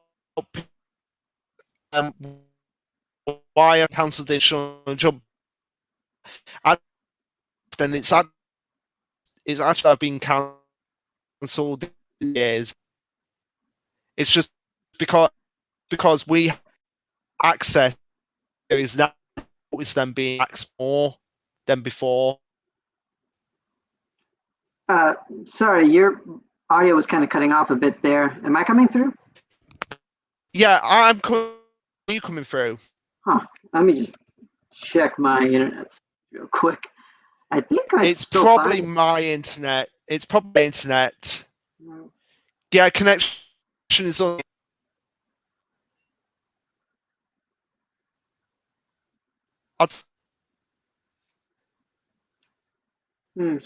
why a cancelled Shonen Jump, and then it's actually been cancelled years. It's just because we access series now is them being accessed more than before. Sorry, your audio was kind of cutting off a bit there. Am I coming through? Yeah, I'm coming. Are you coming through? Huh. Let me just check my internet real quick. I think it's probably my internet. It's probably internet. Yeah, connection is on.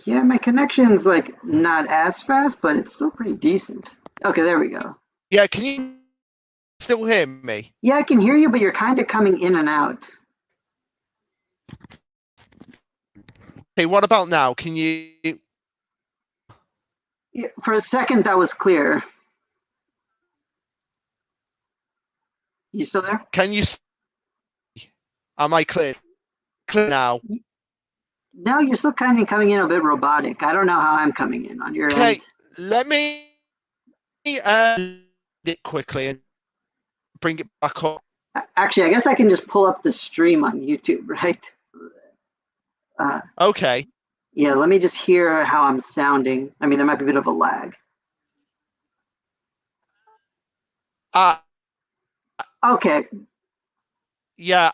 Yeah, my connection's like not as fast, but it's still pretty decent. Okay, there we go. Yeah, can you still hear me? Yeah, I can hear you, but you're kind of coming in and out. Okay, what about now? Can you? Yeah, for a second, that was clear. You still there? Can you? Am I clear? Clear now. No, you're still kind of coming in a bit robotic. I don't know how I'm coming in on your Okay, end. let me it quickly and bring it back up. Actually, I guess I can just pull up the stream on YouTube, right? Okay. Yeah, let me just hear how I'm sounding. I mean, there might be a bit of a lag. Okay. Yeah.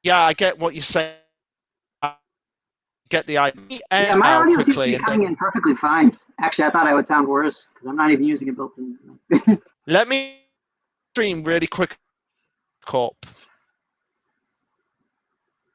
I get what you're saying. I get the idea. Yeah, my Now audio seems to quickly, be and coming then in perfectly fine. Actually, I thought I would sound worse because I'm not even using a built-in. let me stream really quick up.